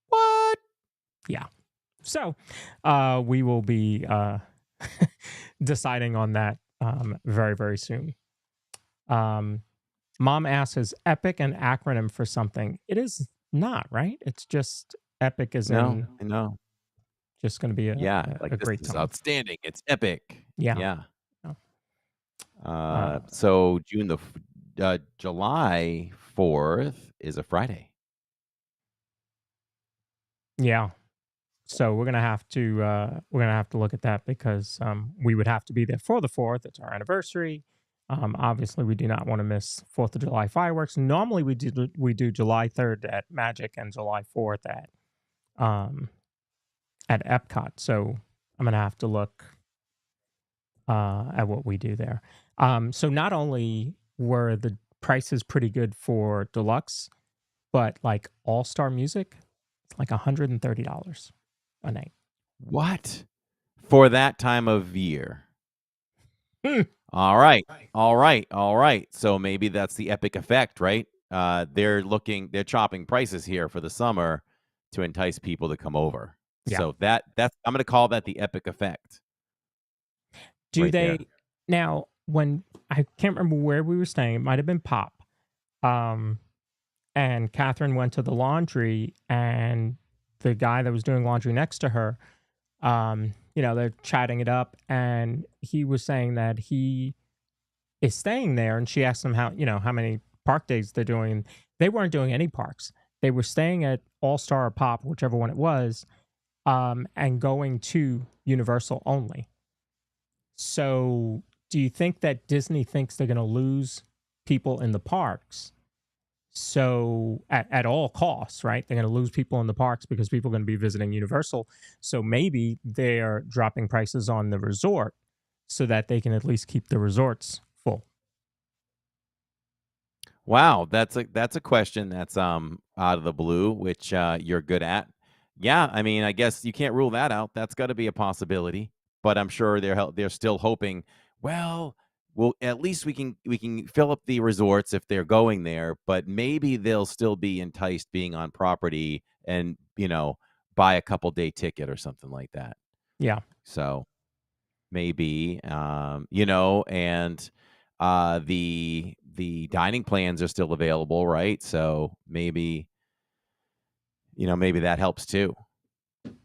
What? Yeah. So we will be deciding on that very, very soon. Mom asks, is Epic an acronym for something? It is not, right? It's just Epic is No, I know. just going to be Yeah, a like this great is time. outstanding. It's epic. Yeah. Yeah. Oh. So July 4th is a Friday. Yeah. So we're gonna have to look at that because we would have to be there for the 4th. It's our anniversary. Obviously, we do not want to miss 4th of July fireworks. Normally, we do July 3rd at Magic and July 4th at Epcot. So I'm gonna have to look at what we do there. So not only were the prices pretty good for deluxe, but like all-star music, it's like $130 a night. What? For that time of year. Hmm. All right. So maybe that's the epic effect, right? They're chopping prices here for the summer to entice people to come over. Yeah. So that's I'm going to call that the epic effect. Do right they there. now? When I can't remember where we were staying, it might have been Pop. And Catherine went to the laundry, and the guy that was doing laundry next to her, they're chatting it up, and he was saying that he is staying there, and she asked him how many park days they're doing. They weren't doing any parks. They were staying at All Star or Pop, whichever one it was, and going to Universal only. So, do you think that Disney thinks they're going to lose people in the parks? So, at all costs, right? They're going to lose people in the parks because people are going to be visiting Universal. So, maybe they're dropping prices on the resort so that they can at least keep the resorts full. Wow, that's a question that's out of the blue, which you're good at. Yeah, I mean, I guess you can't rule that out. That's got to be a possibility. but I'm sure they're still hoping. Well, at least we can fill up the resorts if they're going there, but maybe they'll still be enticed being on property and buy a couple day ticket or something like that. Yeah. So maybe and the dining plans are still available, right? So maybe maybe that helps too.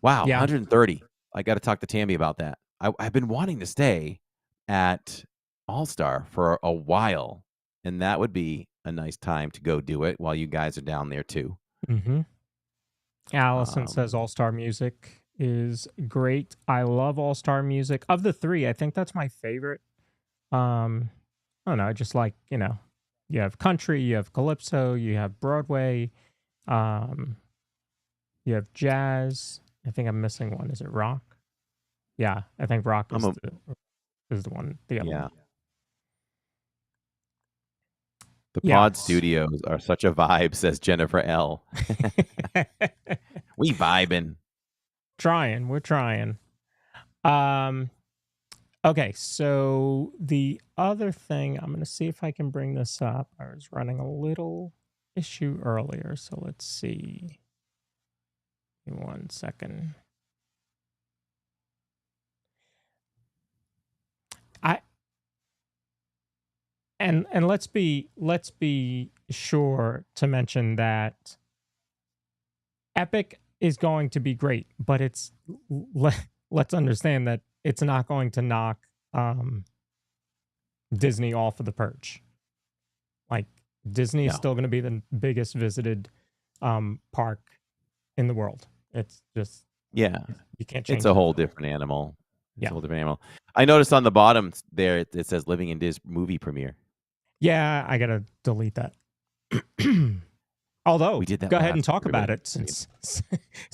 Wow, Yeah. 130. I got to talk to Tammy about that. I've been wanting to stay at All Star for a while, and that would be a nice time to go do it while you guys are down there too. Mm-hmm. Allison Um, says All Star Music is great. I love All Star Music. Of the three, I think that's my favorite. I don't know. I just like, you have country, you have calypso, you have Broadway, you have jazz. I think I'm missing one. Is it rock? Yeah, I think rock is the one. The other yeah. one. The Yeah. Pod Studios are such a vibe, says Jennifer L. We vibing. We're trying. Okay, so the other thing, I'm going to see if I can bring this up. I was running a little issue earlier, so let's see. Give me 1 second. And let's be sure to mention that Epic is going to be great, but let's understand that it's not going to knock Disney off of the perch. Like, Disney is still going to be the biggest visited park in the world. It's just you can't change. It's a whole different animal. It's Yeah. a whole different animal. I noticed on the bottom there it says Living in Diz movie premiere. Yeah, I gotta delete that. Although, We did that go ahead and last talk year, about but- it since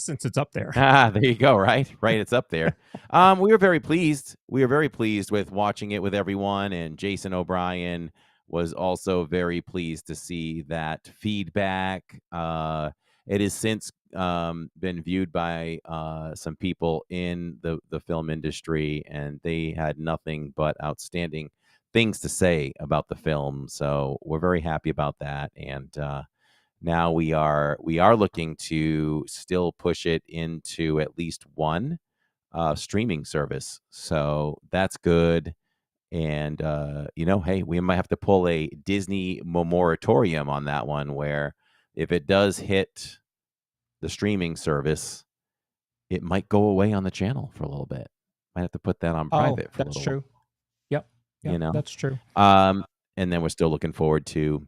it's up there. There you go. Right, it's up there. We were very pleased. We were very pleased with watching it with everyone, and Jason O'Brien was also very pleased to see that feedback. It has since been viewed by some people in the film industry, and they had nothing but outstanding things to say about the film. So we're very happy about that, and now we are looking to still push it into at least one streaming service. So that's good. And hey, we might have to pull a Disney moratorium on that one, where if it does hit the streaming service, it might go away on the channel for a little bit. Might have to put that on private for a That's little true. Yep, that's true. and then we're still looking forward to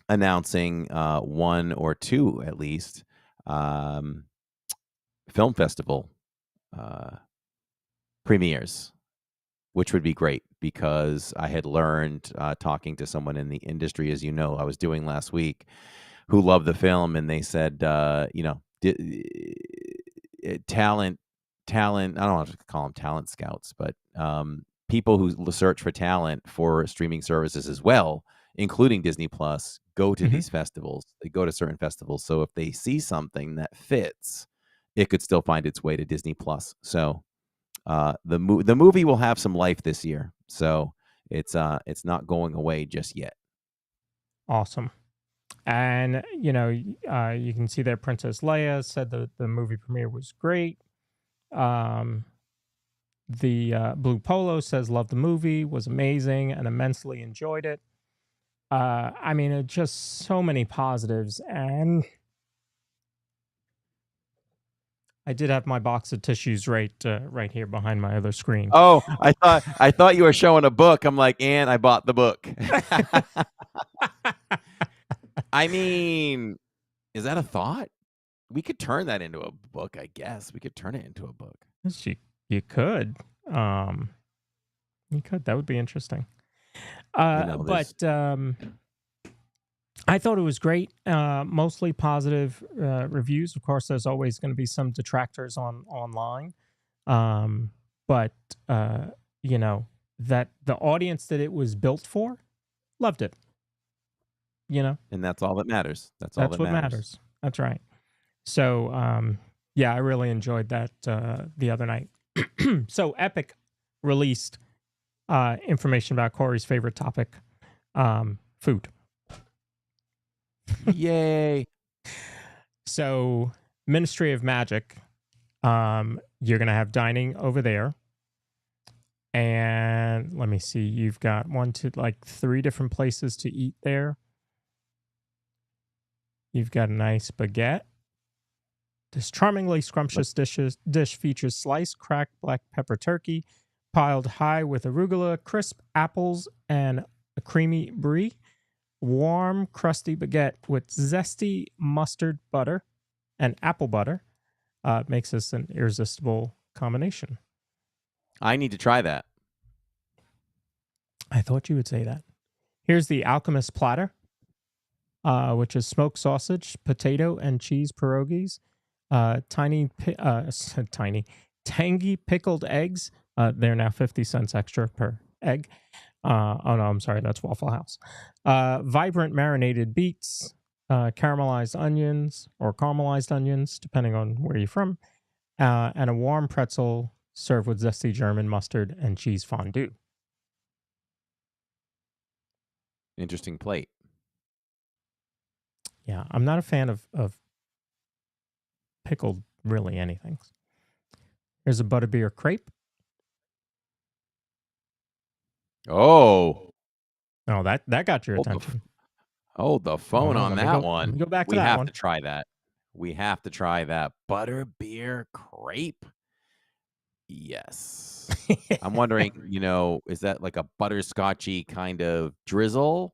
announcing one or two at least film festival premieres, which would be great, because I had learned talking to someone in the industry, as you know, I was doing last week, who loved the film, and they said, talent. I don't want to call them talent scouts, but people who search for talent for streaming services as well, including Disney Plus, go to these festivals. They go to certain festivals. So if they see something that fits, it could still find its way to Disney Plus. So the movie will have some life this year. So it's not going away just yet. Awesome. And you can see there Princess Leia said the movie premiere was great. The Blue Polo says love the movie, was amazing and immensely enjoyed it. I mean, it just so many positives, and I did have my box of tissues right here behind my other screen. Oh, I thought you were showing a book. I'm like, and I bought the book. I mean, is that a thought? We could turn that into a book, I guess. We could turn it into a book. You could. You could. That would be interesting. But I thought it was great. Mostly positive reviews. Of course, there's always going to be some detractors online. But that the audience that it was built for loved it. And that's all that matters. That's what matters. That's right. So, I really enjoyed that the other night. So Epic released information about Corey's favorite topic, food. Yay. So Ministry of Magic, you're going to have dining over there. And let me see, you've got 3 different places to eat there. You've got a nice baguette. This charmingly scrumptious dish features sliced cracked black pepper turkey, piled high with arugula, crisp apples, and a creamy brie. Warm, crusty baguette with zesty mustard butter and apple butter makes this an irresistible combination. I need to try that. I thought you would say that. Here's the Alchemist platter, which is smoked sausage, potato, and cheese pierogies, tangy pickled eggs. They're now 50 cents extra per egg. Oh no, I'm sorry, that's Waffle House. Vibrant marinated beets, caramelized onions, depending on where you're from, and a warm pretzel served with zesty German mustard and cheese fondue. Interesting plate. Yeah, I'm not a fan of pickled really anything. Here's a butterbeer crepe. Oh, that got your attention. Hold the phone on that one. Let me go back to we that have one. to try that. We have to try that butterbeer crepe. Yes. I'm wondering, is that like a butterscotchy kind of drizzle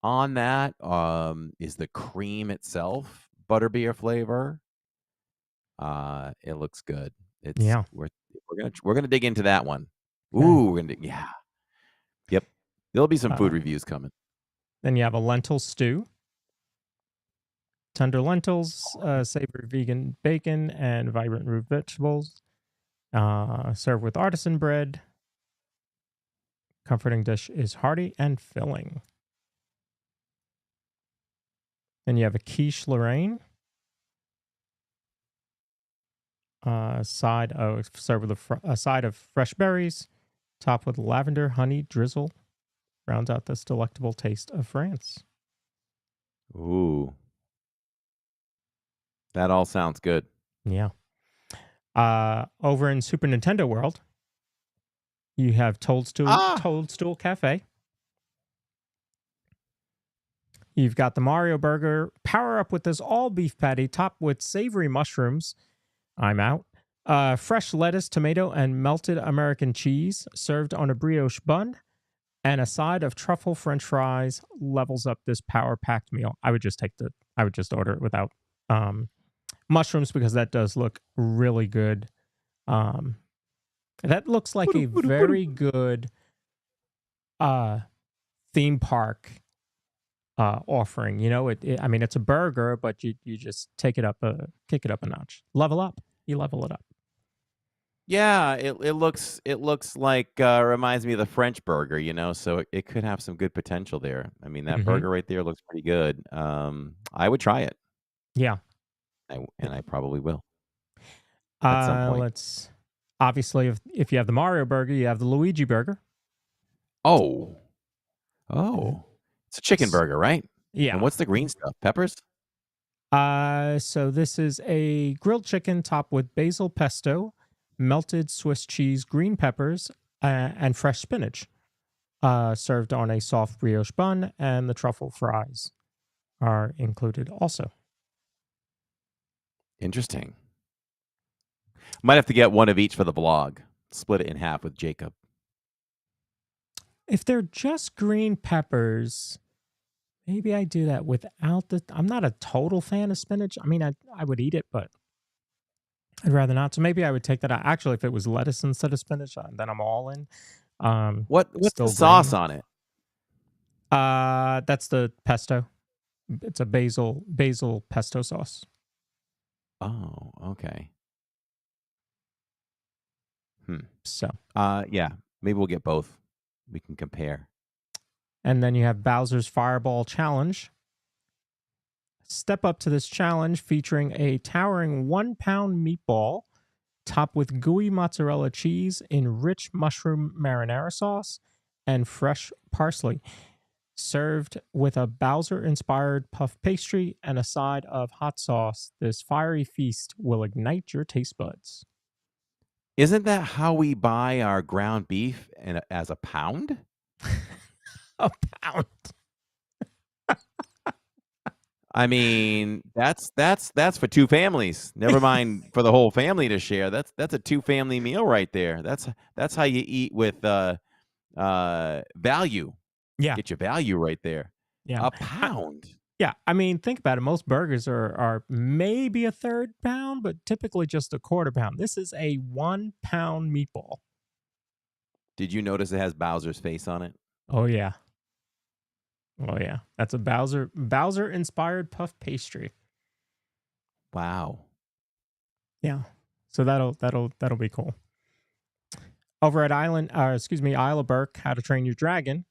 on that? Is the cream itself butterbeer flavor? It looks good. Yeah. We're gonna dig into that one. Ooh, yeah. Yep. There'll be some food reviews coming. Then you have a lentil stew. Tender lentils, savory vegan bacon, and vibrant root vegetables. Served with artisan bread. Comforting dish is hearty and filling. Then you have a quiche Lorraine. Served with a side of fresh berries, topped with lavender honey drizzle. Rounds out this delectable taste of France. Ooh. That all sounds good. Yeah. Over in Super Nintendo World, you have Toadstool Cafe. You've got the Mario Burger. Power up with this all beef patty topped with savory mushrooms. I'm out. Fresh lettuce, tomato, and melted American cheese served on a brioche bun. And a side of truffle French fries levels up this power-packed meal. I would just order it without mushrooms because that does look really good. That looks like a very good theme park offering. It's a burger, but you just kick it up a notch. Level up. You level it up. Yeah, it looks like reminds me of the French burger, so it could have some good potential there. I mean, that burger right there looks pretty good. I would try it. Yeah. And I probably will. At some point. Obviously, if you have the Mario burger, you have the Luigi burger. Oh. It's a chicken burger, right? Yeah. And what's the green stuff? Peppers? So this is a grilled chicken topped with basil pesto, melted Swiss cheese, green peppers, and fresh spinach. Served on a soft brioche bun, and the truffle fries are included also. Interesting. Might have to get one of each for the blog. Split it in half with Jacob. If they're just green peppers, maybe I do that without I'm not a total fan of spinach. I mean, I would eat it, but I'd rather not. So maybe I would take that out. Actually, if it was lettuce instead of spinach, then I'm all in. What's the sauce on it? That's the pesto. It's a basil pesto sauce. Oh, okay. So, yeah, maybe we'll get both. We can compare. And then you have Bowser's Fireball Challenge. Step up to this challenge featuring a towering 1-pound meatball topped with gooey mozzarella cheese in rich mushroom marinara sauce and fresh parsley. Served with a Bowser-inspired puff pastry and a side of hot sauce, this fiery feast will ignite your taste buds. Isn't that how we buy our ground beef as a pound? A pound. I mean, that's for two families. Never mind for the whole family to share. That's a two-family meal right there. That's how you eat with value. Yeah. Get your value right there. Yeah. A pound. Yeah. I mean, think about it. Most burgers are maybe a third pound, but typically just a quarter pound. This is a 1 pound meatball. Did you notice it has Bowser's face on it? Oh, yeah. Oh, yeah. That's a Bowser-inspired puff pastry. Wow. Yeah. So that'll be cool. Over at Isle of Burke, How to Train Your Dragon,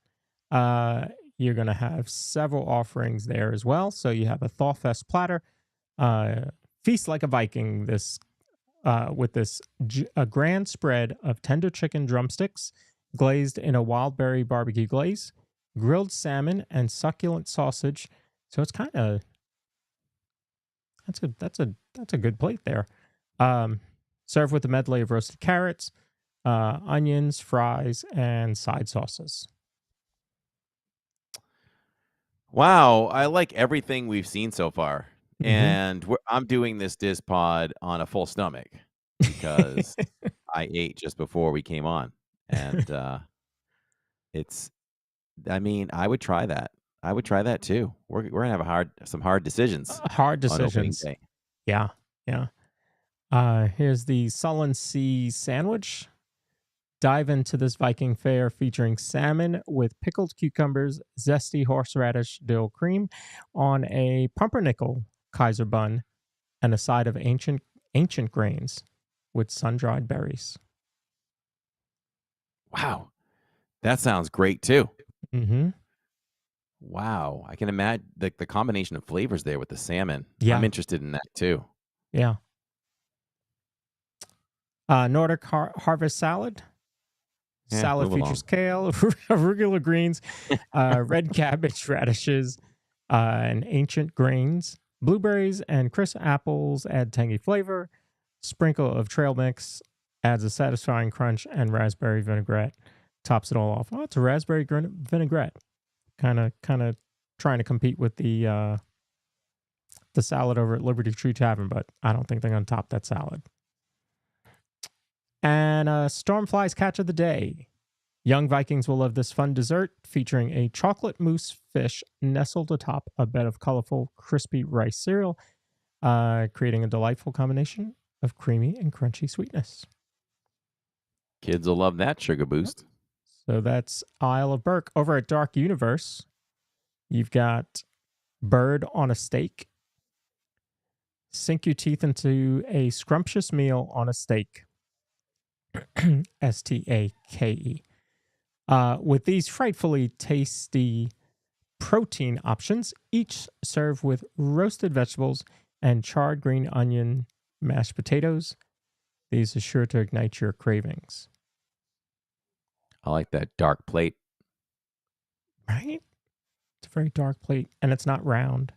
you're going to have several offerings there as well. So you have a Thawfest platter, feast like a Viking. With a grand spread of tender chicken drumsticks glazed in a wild berry barbecue glaze, grilled salmon, and succulent sausage. So it's kind of that's a good plate there. Served with a medley of roasted carrots, onions, fries, and side sauces. Wow, I like everything we've seen so far. Mhm. And I'm doing this DizPod on a full stomach because I ate just before we came on. And I would try that. I would try that too. We're going to have some hard decisions Hard on opening decisions. day. Yeah. Here's the Sullen Sea sandwich. Dive into this Viking fare featuring salmon with pickled cucumbers, zesty horseradish dill cream on a pumpernickel Kaiser bun, and a side of ancient grains with sun-dried berries. Wow. That sounds great too. Mm-hmm. Wow. I can imagine the combination of flavors there with the salmon. Yeah. I'm interested in that too. Yeah. Nordic harvest salad. Yeah, Salad move features kale, arugula greens, red cabbage, radishes, and ancient grains. Blueberries and crisp apples add tangy flavor. Sprinkle of trail mix adds a satisfying crunch, and raspberry vinaigrette tops it all off. Oh, it's a raspberry vinaigrette. Kind of trying to compete with the salad over at Liberty Tree Tavern, but I don't think they're going to top that salad. And Stormfly's catch of the day. Young Vikings will love this fun dessert featuring a chocolate mousse fish nestled atop a bed of colorful, crispy rice cereal, creating a delightful combination of creamy and crunchy sweetness. Kids will love that sugar boost. So that's Isle of Burke. Over at Dark Universe, you've got bird on a steak. Sink your teeth into a scrumptious meal on a steak. Stake. With these frightfully tasty protein options, each served with roasted vegetables and charred green onion mashed potatoes. These are sure to ignite your cravings. I like that dark plate. Right? It's a very dark plate, and it's not round.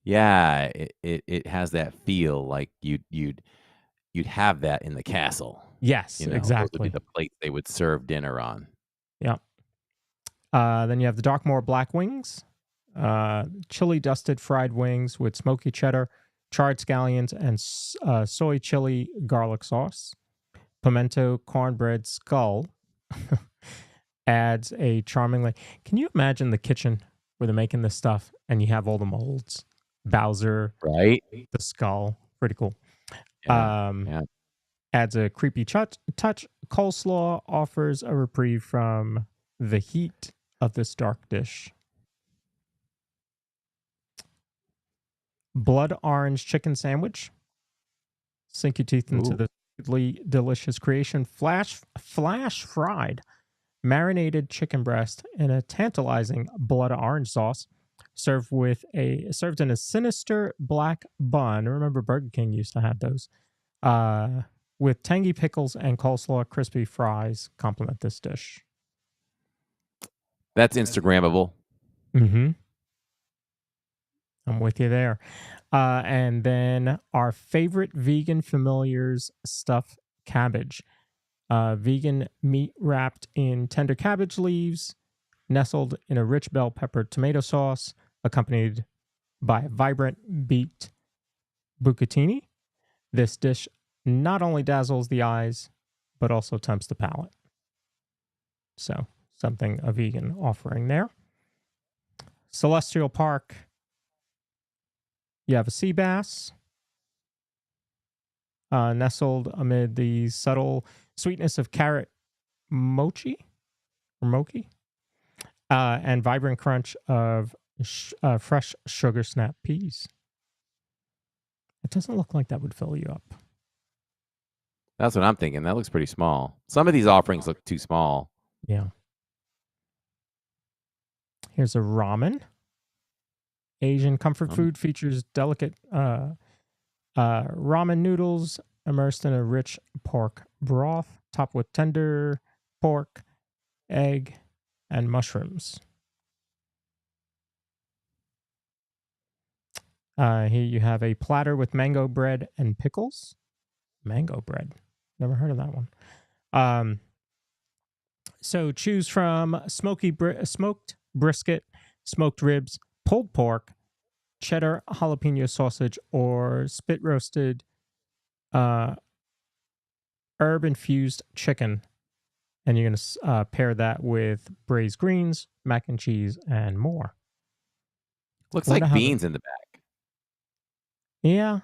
Yeah, it has that feel like you'd have that in the castle. Yes, Those would exactly. be the plates they would serve dinner on. Yeah. Then you have the Darkmoor Black Wings, chili dusted fried wings with smoky cheddar, charred scallions, and soy chili garlic sauce. Pimento cornbread skull adds a charming. Can you imagine the kitchen where they're making this stuff and you have all the molds? Bowser, right? The skull, pretty cool. Yeah. Adds a creepy touch. Coleslaw offers a reprieve from the heat of this dark dish. Blood orange chicken sandwich. Sink your teeth into the delicious creation. Flash fried marinated chicken breast in a tantalizing blood orange sauce. Served in a sinister black bun. Remember, Burger King used to have those. with tangy pickles and coleslaw. Crispy fries complement this dish. That's Instagrammable. Mm-hmm. I'm with you there. And then our favorite vegan familiars, stuffed cabbage. Vegan meat wrapped in tender cabbage leaves, nestled in a rich bell pepper tomato sauce, accompanied by a vibrant beet bucatini. This dish not only dazzles the eyes, but also tempts the palate. So, something a vegan offering there. Celestial Park. You have a sea bass, nestled amid the subtle sweetness of carrot mochi, and vibrant crunch of fresh sugar snap peas. It doesn't look like that would fill you up. That's what I'm thinking. That looks pretty small. Some of these offerings look too small. Yeah. Here's a ramen. Asian comfort food features delicate ramen noodles immersed in a rich pork broth, topped with tender pork, egg, and mushrooms. Here you have a platter with mango bread and pickles. Mango bread. Never heard of that one. So choose from smoked brisket, smoked ribs, pulled pork, cheddar jalapeno sausage, or spit roasted herb infused chicken. And you're going to pair that with braised greens, mac and cheese, and more. Looks like beans in the back. Yeah.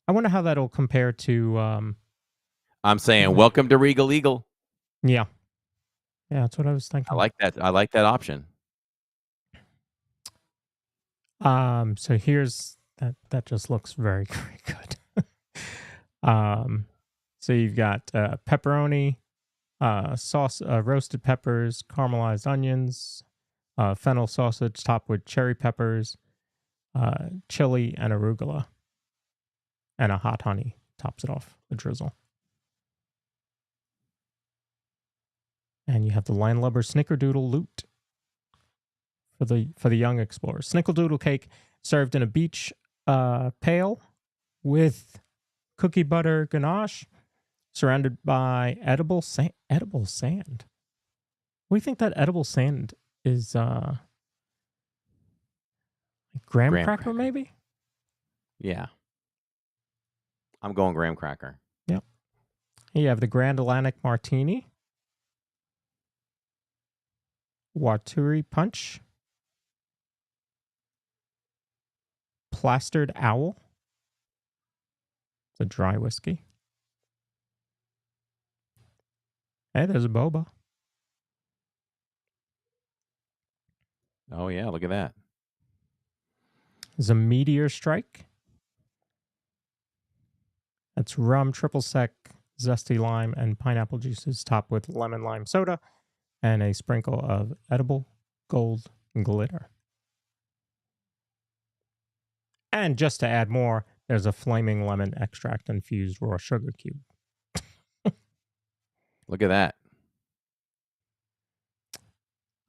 I wonder how that'll compare to... I'm saying, welcome to Regal Eagle. Yeah. Yeah, that's what I was thinking. I like that. I like that option. So here's that just looks very, very good. So you've got pepperoni, sauce, roasted peppers, caramelized onions, fennel sausage topped with cherry peppers, chili, and arugula, and a hot honey tops it off, a drizzle. And you have the landlubber snickerdoodle loot for the young explorer. Snickerdoodle cake served in a beach pail with cookie butter ganache, surrounded by edible sand. Edible sand. We think that edible sand is graham cracker, maybe? Yeah. I'm going graham cracker. Yep. You have the Grand Atlantic Martini, Waturi Punch, Plastered Owl. It's a dry whiskey. Hey, there's a boba. Oh, yeah. Look at that. There's a Meteor Strike. That's rum, triple sec, zesty lime, and pineapple juices topped with lemon lime soda and a sprinkle of edible gold glitter. And just to add more, there's a flaming lemon extract infused raw sugar cube. Look at that.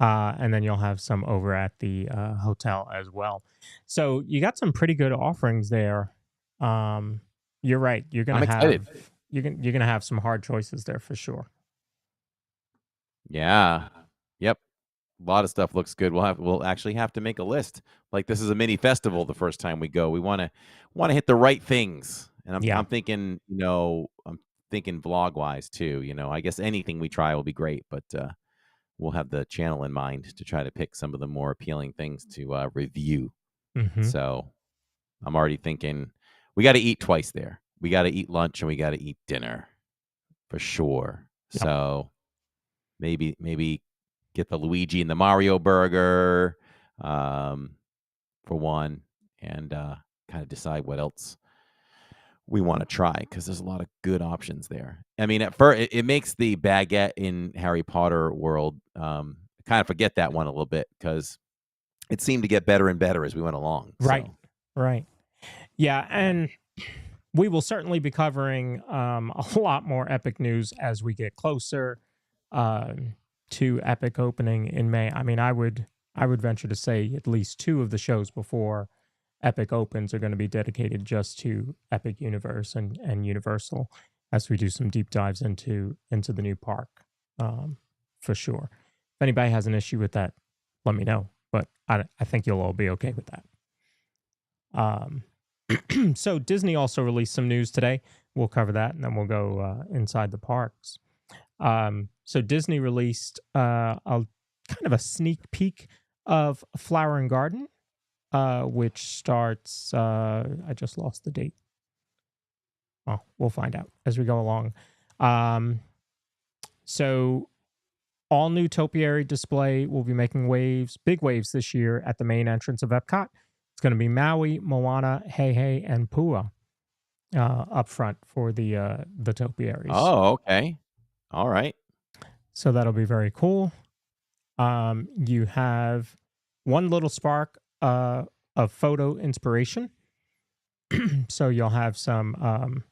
And then you'll have some over at the hotel as well. So you got some pretty good offerings there. You're right. You're gonna have some hard choices there for sure. Yeah. Yep. A lot of stuff looks good. We'll actually have to make a list. Like this is a mini festival the first time we go. We want to hit the right things. And I'm thinking, I'm thinking vlog wise too. I guess anything we try will be great, but we'll have the channel in mind to try to pick some of the more appealing things to review. Mm-hmm. So I'm already thinking we got to eat twice there. We got to eat lunch and we got to eat dinner for sure. Yep. So maybe get the Luigi and the Mario burger for one, and kind of decide what else we want to try, because there's a lot of good options there. I mean, at first, it makes the baguette in Harry Potter world kind of forget that one a little bit, because it seemed to get better and better as we went along. Right. Yeah, and we will certainly be covering a lot more Epic news as we get closer to Epic opening in May. I mean, I would venture to say at least 2 of the shows before Epic opens are going to be dedicated just to Epic Universe and Universal, as we do some deep dives into the new park, for sure. If anybody has an issue with that, let me know. But I think you'll all be okay with that. So Disney also released some news today. We'll cover that, and then we'll go inside the parks. So Disney released a kind of a sneak peek of Flower and Garden, which starts, I just lost the date. Well, we'll find out as we go along. So all new topiary display will be making big waves this year at the main entrance of Epcot. It's going to be Maui, Moana, Hei, and Pua up front for the topiaries. Oh, okay. All right. So that'll be very cool. You have one little spark of photo inspiration. So you'll have some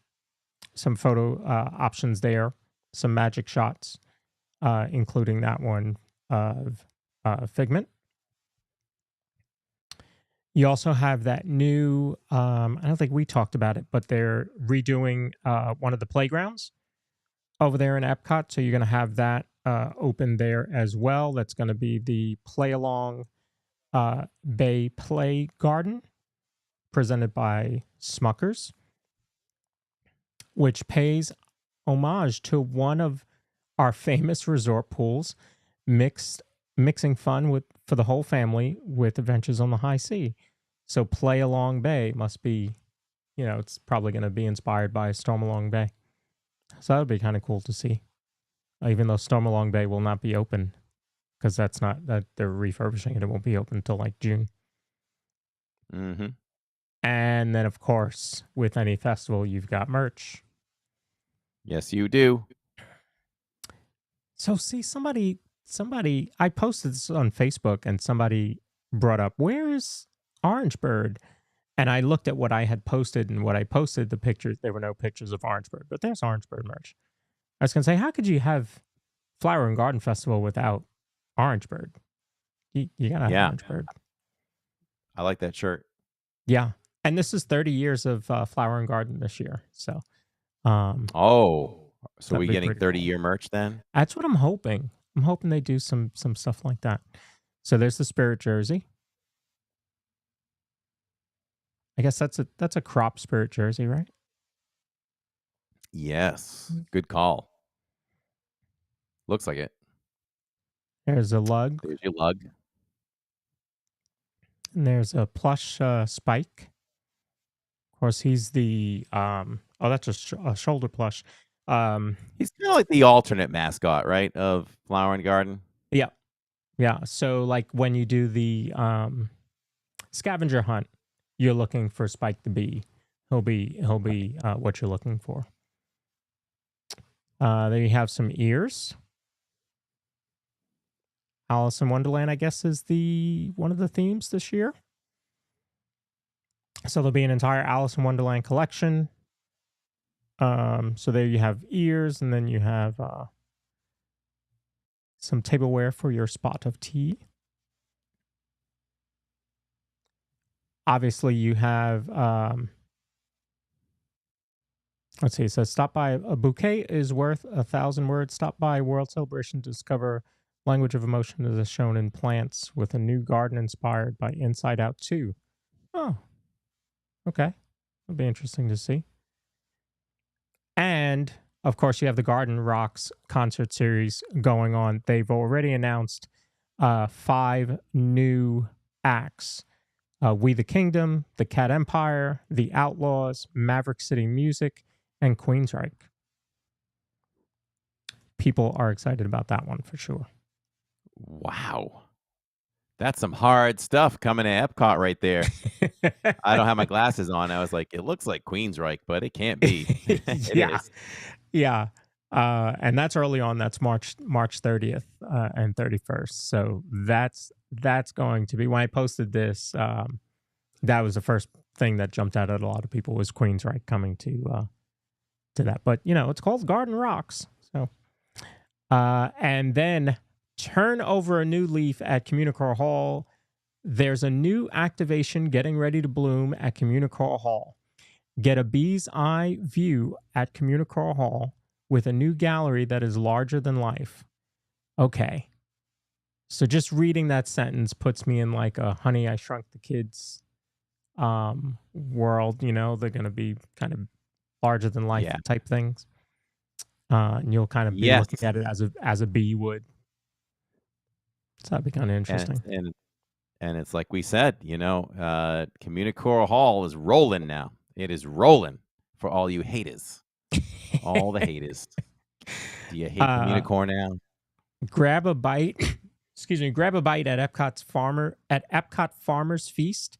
photo options there, some magic shots, including that one of Figment. You also have that new, I don't think we talked about it, but they're redoing one of the playgrounds over there in Epcot. So you're going to have that open there as well. That's going to be the Play Along Bay Play Garden, presented by Smuckers, which pays homage to one of our famous resort pools, mixing fun for the whole family with adventures on the high sea. So Play Along Bay must be, it's probably going to be inspired by Storm Along Bay. So that would be kind of cool to see. Even though Storm Along Bay will not be open, because they're refurbishing it. It won't be open until like June. Mm-hmm. And then, of course, with any festival, you've got merch. Yes, you do. So see, somebody, I posted this on Facebook, and somebody brought up, where is Orangeburg? And I looked at what I had posted, and what I posted, the pictures, there were no pictures of Orangeburg, but there's Orangeburg merch. I was going to say, how could you have Flower and Garden Festival without Orangeburg? You got to have Orangeburg. I like that shirt. Yeah. And this is 30 years of Flower and Garden this year. So, so we getting 30-year merch then? That's what I'm hoping. I'm hoping they do some stuff like that. So there's the Spirit jersey. I guess that's a crop Spirit jersey, right? Yes. Good call. Looks like it. There's a lug. There's your lug. And there's a plush Spike. Of course, he's the that's a shoulder plush. He's kind of like the alternate mascot, right, of Flower and Garden. Yeah. Yeah. So like when you do the scavenger hunt, you're looking for Spike the Bee. He'll be what you're looking for. There you have some ears. Alice in Wonderland, I guess, is one of the themes this year. So there'll be an entire Alice in Wonderland collection. So there you have ears, and then you have some tableware for your spot of tea. Obviously, you have, let's see, it says, stop by, a bouquet is worth 1,000 words. Stop by World Celebration to discover language of emotion as shown in plants with a new garden inspired by Inside Out 2. Oh, okay. That'll be interesting to see. And, of course, you have the Garden Rocks concert series going on. They've already announced 5 new acts. We the Kingdom, the Cat Empire, the Outlaws, Maverick City Music, and Queensryche. People are excited about that one for sure. Wow. That's some hard stuff coming to Epcot right there. I don't have my glasses on. I was like, it looks like Queensryche, but it can't be. Yeah. Yeah. And that's early on. That's March 30th and 31st. So that's going to be, when I posted this, that was the thing that jumped out at a lot of people was Queensryche coming to that. But it's called Garden Rocks. So, and then turn over a new leaf at Communicore Hall. There's a new activation getting ready to bloom at Communicore Hall. Get a bee's eye view at Communicore Hall with a new gallery that is larger than life. Okay. So just reading that sentence puts me in like a Honey, I Shrunk the Kids world. They're going to be kind of larger than life type things. And you'll kind of be looking at it as a bee would. So that'd be kind of interesting. And it's like we said, Communicore Hall is rolling now. It is rolling for all you haters. All the haters. Do you hate Communicore now? Grab a bite. Grab a bite at Epcot Farmers Feast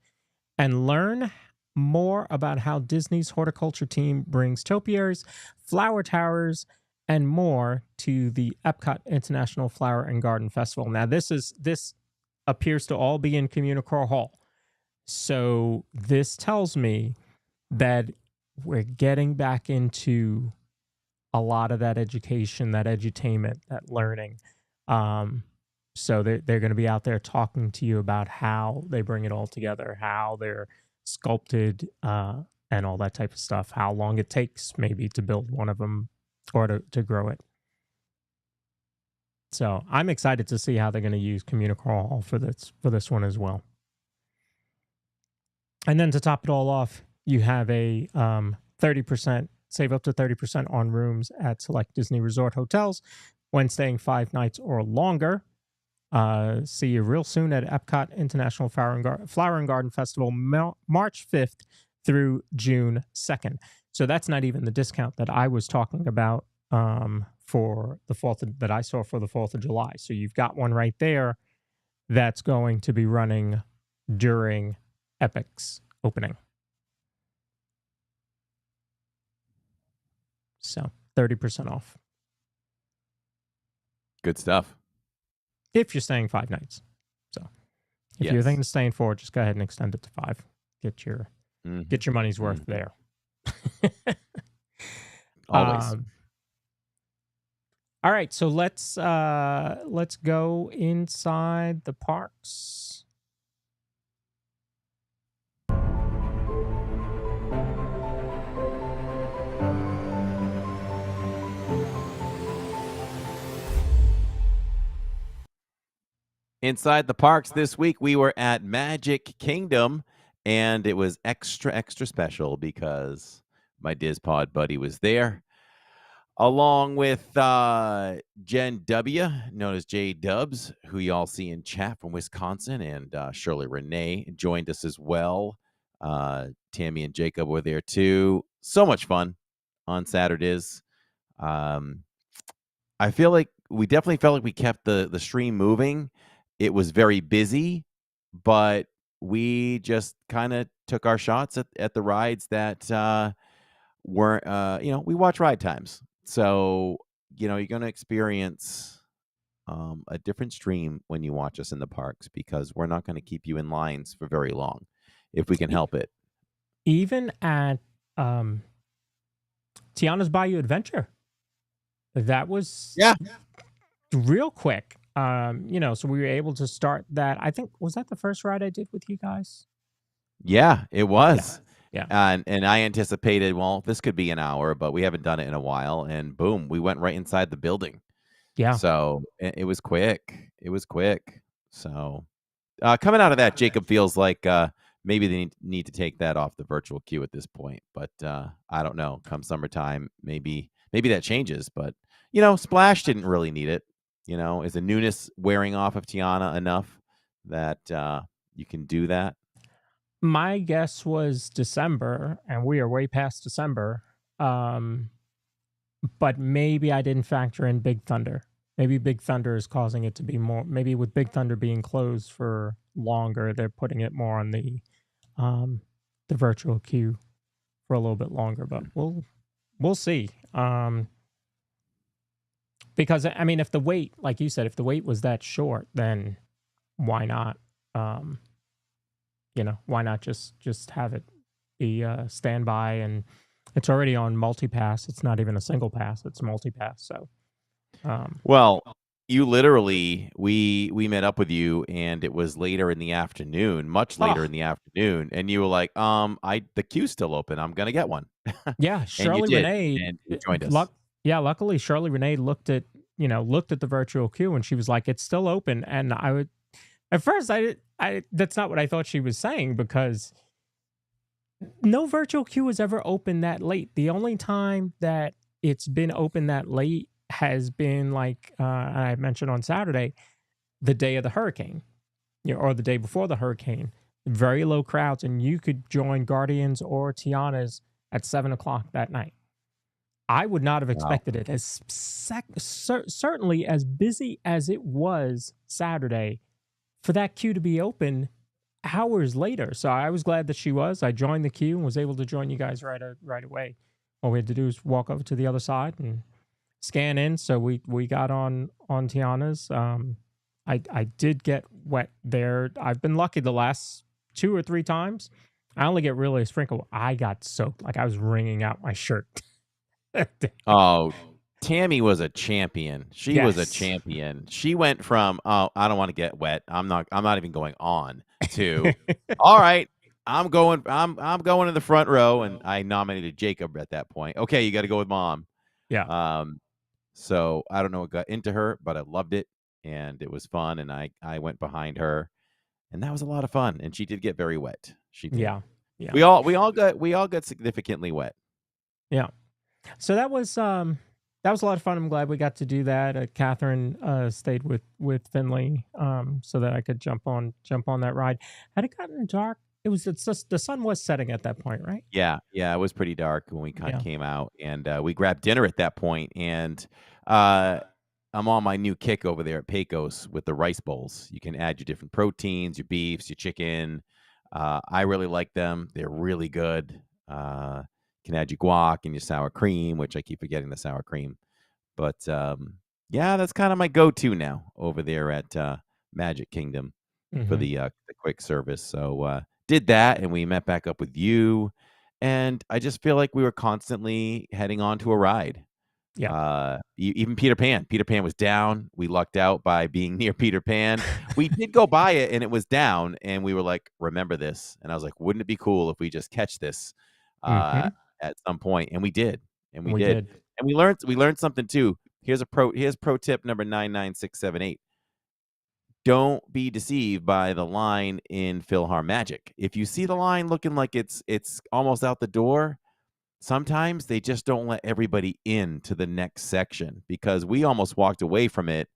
and learn more about how Disney's horticulture team brings topiaries, flower towers, and more to the Epcot International Flower and Garden Festival. Now, this appears to all be in Communicore Hall. So this tells me that we're getting back into a lot of that education, that edutainment, that learning. So they're going to be out there talking to you about how they bring it all together, how they're sculpted, and all that type of stuff, how long it takes maybe to build one of them or to grow it. So I'm excited to see how they're going to use Communicore Hall for this one as well. And then to top it all off, you have a 30%, save up to 30% on rooms at select Disney Resort hotels when staying 5 nights or longer. See you real soon at Epcot International Flower and Garden Festival, March 5th through June 2nd. So that's not even the discount that I was talking about for the 4th that I saw for the 4th of July. So you've got one right there that's going to be running during Epic's opening. So 30% off. Good stuff. If you're staying 5 nights. So if you're thinking of staying 4, just go ahead and extend it to 5. Get your money's worth there. Always. All right, so let's go inside the parks. Inside the parks this week, we were at Magic Kingdom, and it was extra special because my DizPod buddy was there, along with Jen W., known as J Dubs, who you all see in chat from Wisconsin, and Shirley Renee joined us as well. Tammy and Jacob were there too. So much fun on Saturdays. I feel like we definitely felt like we kept the stream moving. It was very busy, but we just kind of took our shots at the rides that weren't, we watch ride times. So, you're going to experience a different stream when you watch us in the parks because we're not going to keep you in lines for very long if we can help it. Even at Tiana's Bayou Adventure, that was real quick. So we were able to start that. I think, was that the first ride I did with you guys? Yeah, it was. Yeah. And I anticipated, well, this could be an hour, but we haven't done it in a while. And boom, we went right inside the building. Yeah. So it was quick. It was quick. So coming out of that, Jacob feels like maybe they need to take that off the virtual queue at this point. But I don't know. Come summertime, maybe that changes. But, Splash didn't really need it. Is the newness wearing off of Tiana enough that you can do that? My guess was December, and we are way past December. But maybe I didn't factor in Big Thunder. Maybe Big Thunder is causing it to be more. Maybe with Big Thunder being closed for longer, they're putting it more on the virtual queue for a little bit longer. But we'll see. Because if the wait, like you said, if the wait was that short, then why not? Why not just have it standby, and it's already on multi-pass. It's not even a single pass; it's multi-pass. So, Well, you literally we met up with you, and it was later in the afternoon, much later in the afternoon, and you were like, the queue's still open. I'm gonna get one." yeah, And you Shirley did, Renee. and you joined us. Luckily, Shirley Renee looked at the virtual queue, and she was like, "It's still open." And I would, at first, that's not what I thought she was saying, because no virtual queue was ever open that late. The only time that it's been open that late has been, like I mentioned on Saturday, the day of the hurricane, or the day before the hurricane. Very low crowds, and you could join Guardians or Tiana's at 7:00 that night. I would not have expected it as certainly as busy as it was Saturday, for that queue to be open hours later. So I was glad that she was. I joined the queue and was able to join you guys right away. All we had to do was walk over to the other side and scan in. So we got on Tiana's. I did get wet there. I've been lucky the last 2 or 3 times. I only get really a sprinkle. I got soaked, like I was wringing out my shirt. Oh, Tammy was a champion. She was a Yes. champion. She went from, "Oh, I don't want to get wet. I'm not even going on," to, "All right, I'm going in the front row," and I nominated Jacob at that point. "Okay, you got to go with mom." Yeah. So I don't know what got into her, but I loved it, and it was fun, and I went behind her, and that was a lot of fun, and she did get very wet. She did. Yeah. We all got significantly wet. Yeah. So that was a lot of fun. I'm glad we got to do that. Catherine stayed with Finley, so that I could jump on that ride. Had it gotten dark? It's just the sun was setting at that point, right? Yeah, it was pretty dark when we kind of came out, and we grabbed dinner at that point, and I'm on my new kick over there at Pecos with the rice bowls. You can add your different proteins, your beefs, your chicken. I really like them. They're really good. You can add your guac and your sour cream, which I keep forgetting the sour cream. But yeah, that's kind of my go-to now over there at Magic Kingdom for the quick service. So did that, and we met back up with you, and I just feel like we were constantly heading on to a ride. Yeah. Even Peter Pan. Peter Pan was down. We lucked out by being near Peter Pan. We did go by it, and it was down, and we were like, "Remember this?" And I was like, "Wouldn't it be cool if we just catch this at some point?" And we did, and we did. And we learned something too. Here's pro tip number 99678. Don't be deceived by the line in Philhar Magic. If you see the line looking like it's almost out the door, sometimes they just don't let everybody in to the next section, because we almost walked away from it,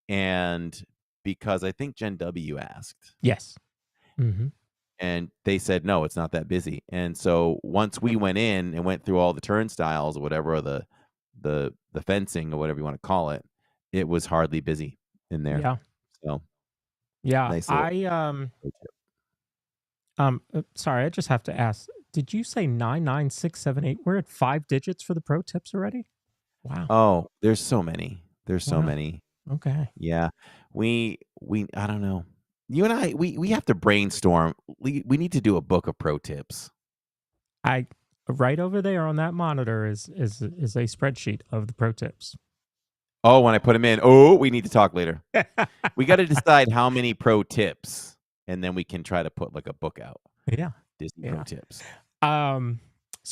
and because I think Jen W asked. Yes. And they said, "No, it's not that busy." And so once we went in and went through all the turnstiles or whatever, or the fencing or whatever you want to call it, it was hardly busy in there. Yeah. So Yeah. nice little Sorry, I just have to ask. Did you say 99678? We're at 5 digits for the pro tips already? Wow. Oh, there's so many. There's so Wow. many. Okay. Yeah. We I don't know. You and I, we have to brainstorm. We need to do a book of pro tips. Right over there on that monitor is a spreadsheet of the pro tips. Oh, when I put them in, we need to talk later. We got to decide how many pro tips, and then we can try to put like a book out. Yeah. Disney pro tips. So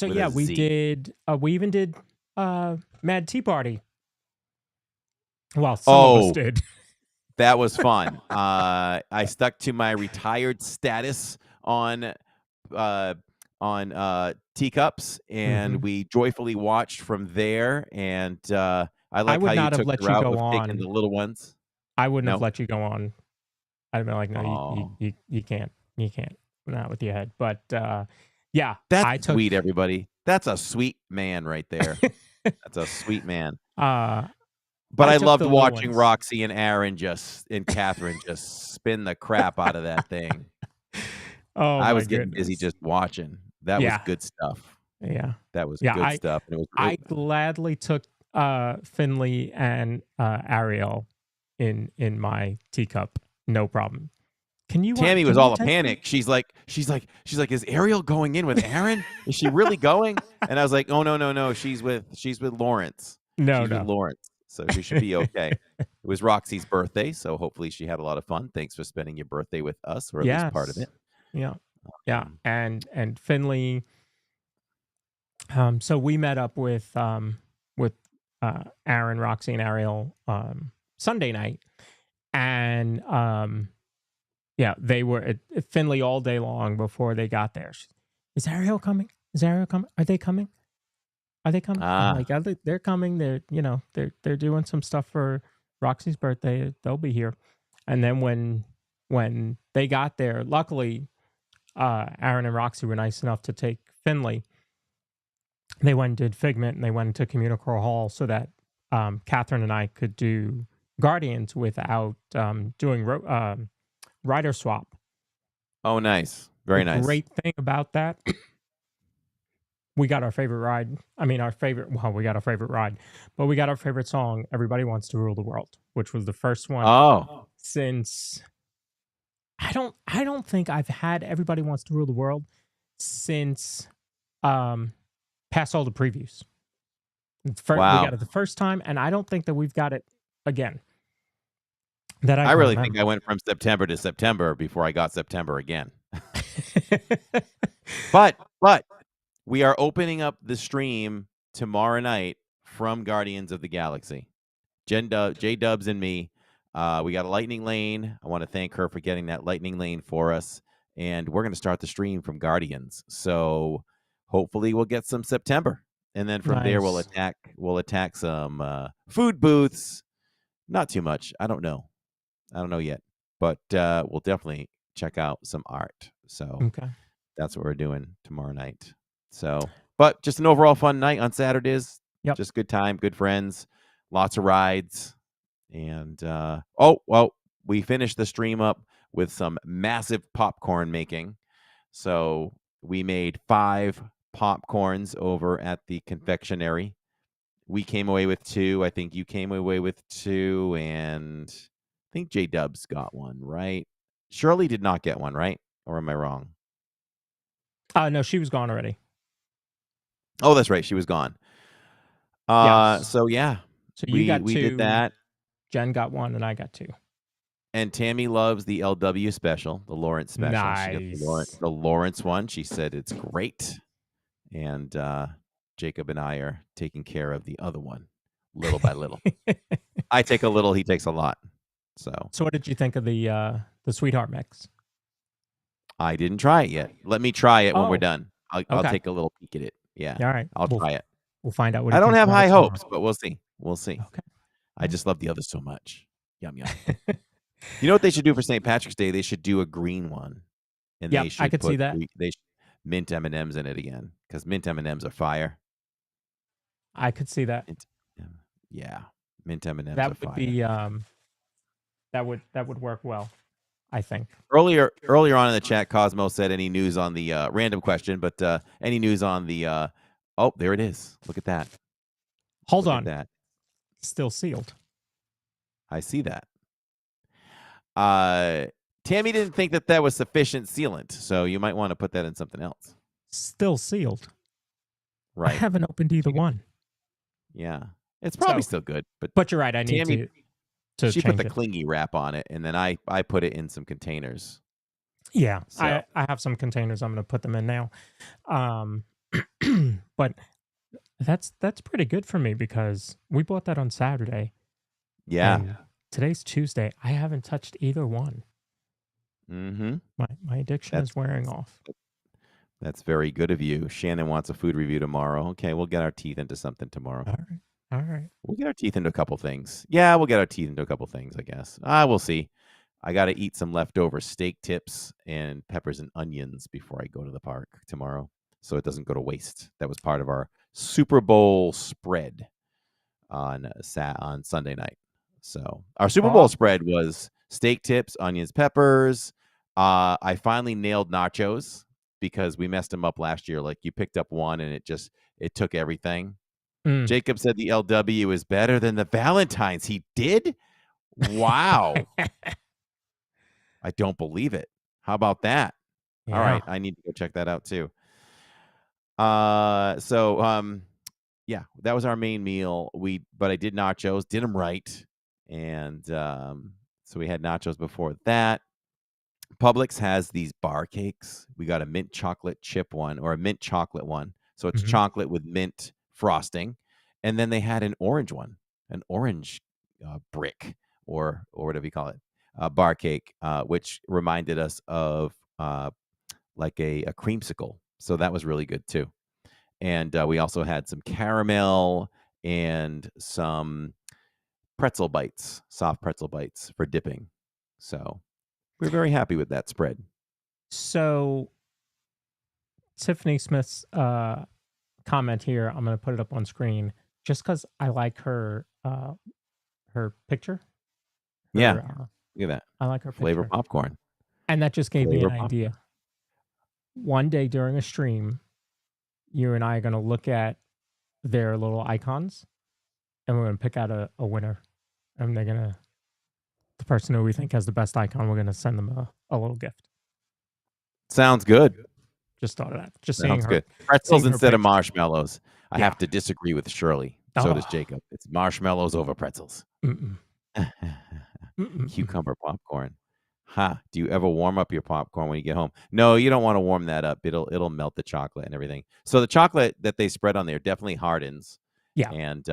With yeah, a we Z. did. We even did Mad Tea Party. Well, some of us did. That was fun. I stuck to my retired status on teacups, and we joyfully watched from there. And I like would how not you have took let the you route go of taking on. the little ones. I wouldn't have No? let you go on. I'd have been like, no, you can't. You can't. Not with your head. But yeah, That's sweet, everybody. That's a sweet man right there. That's a sweet man. But I took loved the little watching ones. Roxy and Aaron and Catherine just spin the crap out of that thing. Oh, I my was getting busy goodness. just watching. That was good stuff. Yeah. That was Yeah, good stuff. And it was I gladly took Finley and Ariel in my teacup. No problem. Can you? Tammy can was you all a text me? panic. She's like, is Ariel going in with Aaron? Is she really going? And I was like, oh no. She's with Lawrence. No, She's with no. Lawrence, so she should be okay. It was Roxy's birthday, so hopefully she had a lot of fun. Thanks for spending your birthday with us, or at least part of Yes. it. Yeah. And Finley. So we met up with Aaron, Roxy, and Ariel Sunday night, and they were at Finley all day long before they got there. Is Ariel coming? Is Ariel coming? Are they coming? Are they coming? I'm like, they're coming. They're doing some stuff for Roxy's birthday. They'll be here. And then when they got there, luckily, Aaron and Roxy were nice enough to take Finley. They went and did Figment, and they went into Communicore Hall so that Catherine and I could do Guardians without doing rider swap. Oh, nice. Very nice. Great thing about that, we got our favorite ride. I mean, we got our favorite ride, but we got our favorite song, Everybody Wants to Rule the World, which was the first one since... I don't think I've had Everybody Wants to Rule the World since past all the previews. Wow. We got it the first time, and I don't think that we've got it again. I really think I went from September to September before I got September again. But we are opening up the stream tomorrow night from Guardians of the Galaxy. J-Dubs and me. We got a lightning lane. I want to thank her for getting that lightning lane for us. And we're going to start the stream from Guardians. So hopefully we'll get some September. And then from there we'll attack some food booths. Not too much. I don't know yet. But we'll definitely check out some art. So that's what we're doing tomorrow night. So, but just an overall fun night on Saturdays. Yep. Just good time, good friends, lots of rides. And we finished the stream up with some massive popcorn making. So we made 5 popcorns over at the confectionery. We came away with 2. I think you came away with 2, and I think J-Dubs got 1, right? Shirley did not get 1, right? Or am I wrong? No, she was gone already. Oh, that's right. She was gone. Yes. So yeah. So you got 2. We did that. Jen got 1, and I got 2. And Tammy loves the LW special, the Lawrence special. Nice. She got the Lawrence one. She said it's great. And Jacob and I are taking care of the other one, little by little. I take a little, he takes a lot. So what did you think of the Sweetheart mix? I didn't try it yet. Let me try it when we're done. I'll take a little peek at it. Yeah. All right. I'll try it. We'll find out what I don't have high tomorrow. hopes, but we'll see. We'll see. Okay. I just love the others so much. Yum, yum. You know what they should do for St. Patrick's Day? They should do a green one. And Yep, they should I could see that. They should mint M&Ms in it again, because mint M&Ms are fire. I could see that. Yeah. Mint M&Ms are That would fire. be that would work well, I think. Earlier on in the chat, Cosmo said any news on the random question, but any news on the there it is. Look at that. Hold Look on. at that. Still sealed. I see that. Tammy didn't think that was sufficient sealant, so you might want to put that in something else. Still sealed. Right. I haven't opened either one. Yeah. It's probably still good, but you're right. I need Tammy, to she put change the it. clingy wrap on it, and then I put it in some containers. Yeah, So- I have some containers. I'm going to put them in now. But that's pretty good for me because we bought that on Saturday. Yeah. and today's Tuesday. I haven't touched either one. Mm-hmm. My addiction is wearing off. That's very good of you. Shannon wants a food review tomorrow. Okay, we'll get our teeth into something tomorrow. All right. We'll get our teeth into a couple things. Yeah, we'll get our teeth into a couple things, I guess. We'll see. I got to eat some leftover steak tips and peppers and onions before I go to the park tomorrow, so it doesn't go to waste. That was part of our Super Bowl spread on Sunday night. So our Super Bowl spread was steak tips, onions, peppers. I finally nailed nachos because we messed them up last year. Like, you picked up one and it took everything. Jacob said the LW is better than the Valentine's. He did? Wow. I don't believe it. How about that? All Yeah. right, I need to go check that out too. Yeah, that was our main meal. But I did nachos, did them right, and so we had nachos before that. Publix has these bar cakes. We got a mint chocolate chip one or a mint chocolate one. So it's Mhm. chocolate with mint frosting, and then they had an orange one, an orange brick or whatever you call it, bar cake, which reminded us of like a creamsicle. So that was really good too. And we also had some caramel and some pretzel bites, soft pretzel bites for dipping. So we're very happy with that spread. So Tiffany Smith's comment here, I'm going to put it up on screen just because I like her picture. Yeah, Her, look at that. I like her Flavor picture. popcorn. And that just gave me Flavor an popcorn. idea. One day during a stream, you and I are going to look at their little icons and we're going to pick out a winner. And they're going to, the person who we think has the best icon, we're going to send them a little gift. Sounds good. Just thought of that. Just seeing Sounds her. good. Pretzels seeing her instead of picture. marshmallows. I Yeah. have to disagree with Shirley. So does Oh. Jacob. It's marshmallows over pretzels. Mm-mm. Mm-mm. Cucumber popcorn. Ha! Do you ever warm up your popcorn when you get home? No, you don't want to warm that up. It'll melt the chocolate and everything. So the chocolate that they spread on there definitely hardens. Yeah. And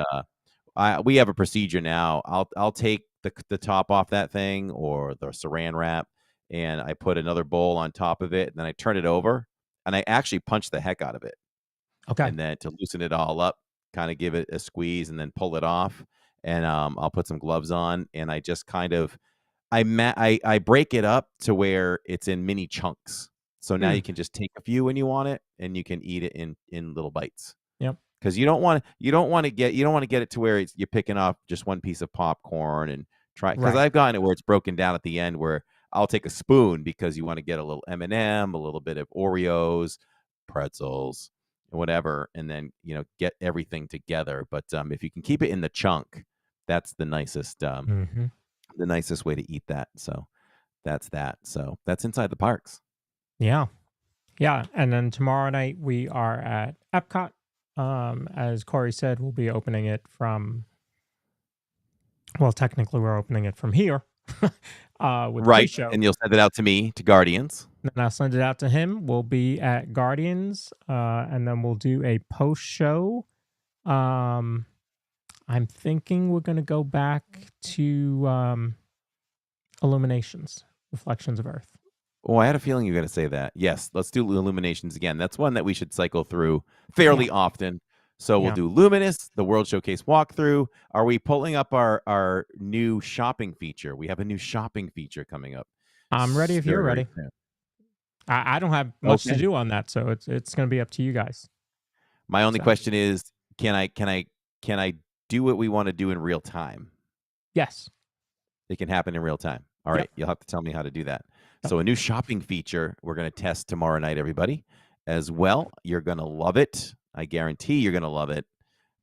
we have a procedure now. I'll take the top off that thing or the saran wrap, and I put another bowl on top of it, and then I turn it over, and I actually punch the heck out of it. Okay. And then to loosen it all up, kind of give it a squeeze, and then pull it off. And I'll put some gloves on, and I just kind of I break it up to where it's in mini chunks. So now you can just take a few when you want it, and you can eat it in little bites. Yep. Because you don't want to get it to where you're picking off just one piece of popcorn and try. Because Right. I've gotten it where it's broken down at the end, where I'll take a spoon because you want to get a little M&M, a little bit of Oreos, pretzels, whatever, and then get everything together. But if you can keep it in the chunk, that's the nicest Mm-hmm. the nicest way to eat that. So that's that. So that's inside the parks. Yeah. Yeah. And then tomorrow night we are at Epcot. As Corey said, we'll be opening it from, well, technically we're opening it from here. With the Right. pre-show. And you'll send it out to me, to Guardians. Then I'll send it out to him. We'll be at Guardians, and then we'll do a post-show. I'm thinking we're going to go back to Illuminations, Reflections of Earth. Oh, I had a feeling you were going to say that. Yes, let's do Illuminations again. That's one that we should cycle through fairly often. So we'll Yeah. do Luminous, the World Showcase walkthrough. Are we pulling up our new shopping feature? We have a new shopping feature coming up. I'm ready if you're very ready. soon. I don't have much to Okay. do on that, so it's going to be up to you guys. My only So- question is, can I do what we want to do in real time? Yes. It can happen in real time. All right. Yep. You'll have to tell me how to do that. Yep. So a new shopping feature we're going to test tomorrow night, everybody, as well. You're going to love it. I guarantee you're going to love it.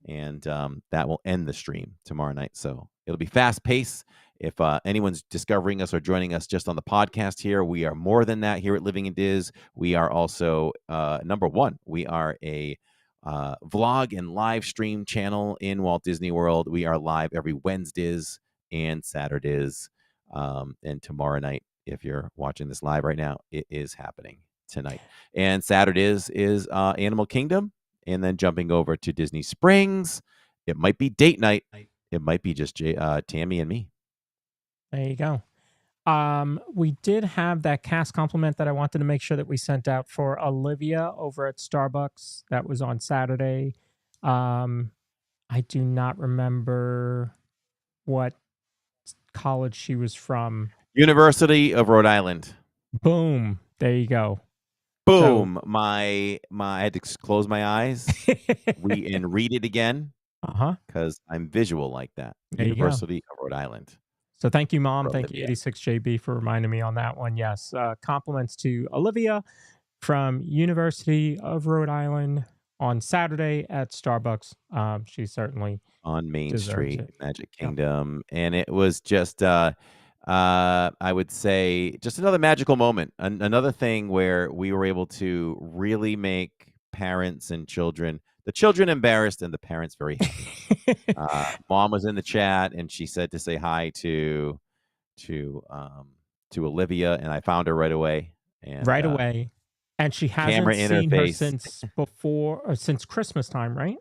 And that will end the stream tomorrow night. So it'll be fast paced. If anyone's discovering us or joining us just on the podcast here, we are more than that here at Living in Diz. We are also, number one, we are a vlog and live stream channel in Walt Disney World. We are live every Wednesdays and Saturdays. And tomorrow night, if you're watching this live right now, it is happening tonight. And Saturdays is Animal Kingdom. And then jumping over to Disney Springs. It might be date night. It might be just Tammy and me. There you go. We did have that cast compliment that I wanted to make sure that we sent out for Olivia over at Starbucks. That was on Saturday. I do not remember what college she was from. University of Rhode Island. Boom. There you go. Boom. I had to close my eyes and read it again because I'm visual like that. There you go. University of Rhode Island. So thank you, Mom. For Thank you, Olivia. 86JB, for reminding me on that one. Yes. Compliments to Olivia from University of Rhode Island on Saturday at Starbucks. She certainly On Main deserves Street, it. Magic Yeah. Kingdom. And it was just I would say just another magical moment, another thing where we were able to really make parents and children, the children embarrassed and the parents very happy. Mom was in the chat and she said to say hi to um, to Olivia, and I found her right away. And Right away. And she camera hasn't in her seen her face. since Christmas time, right?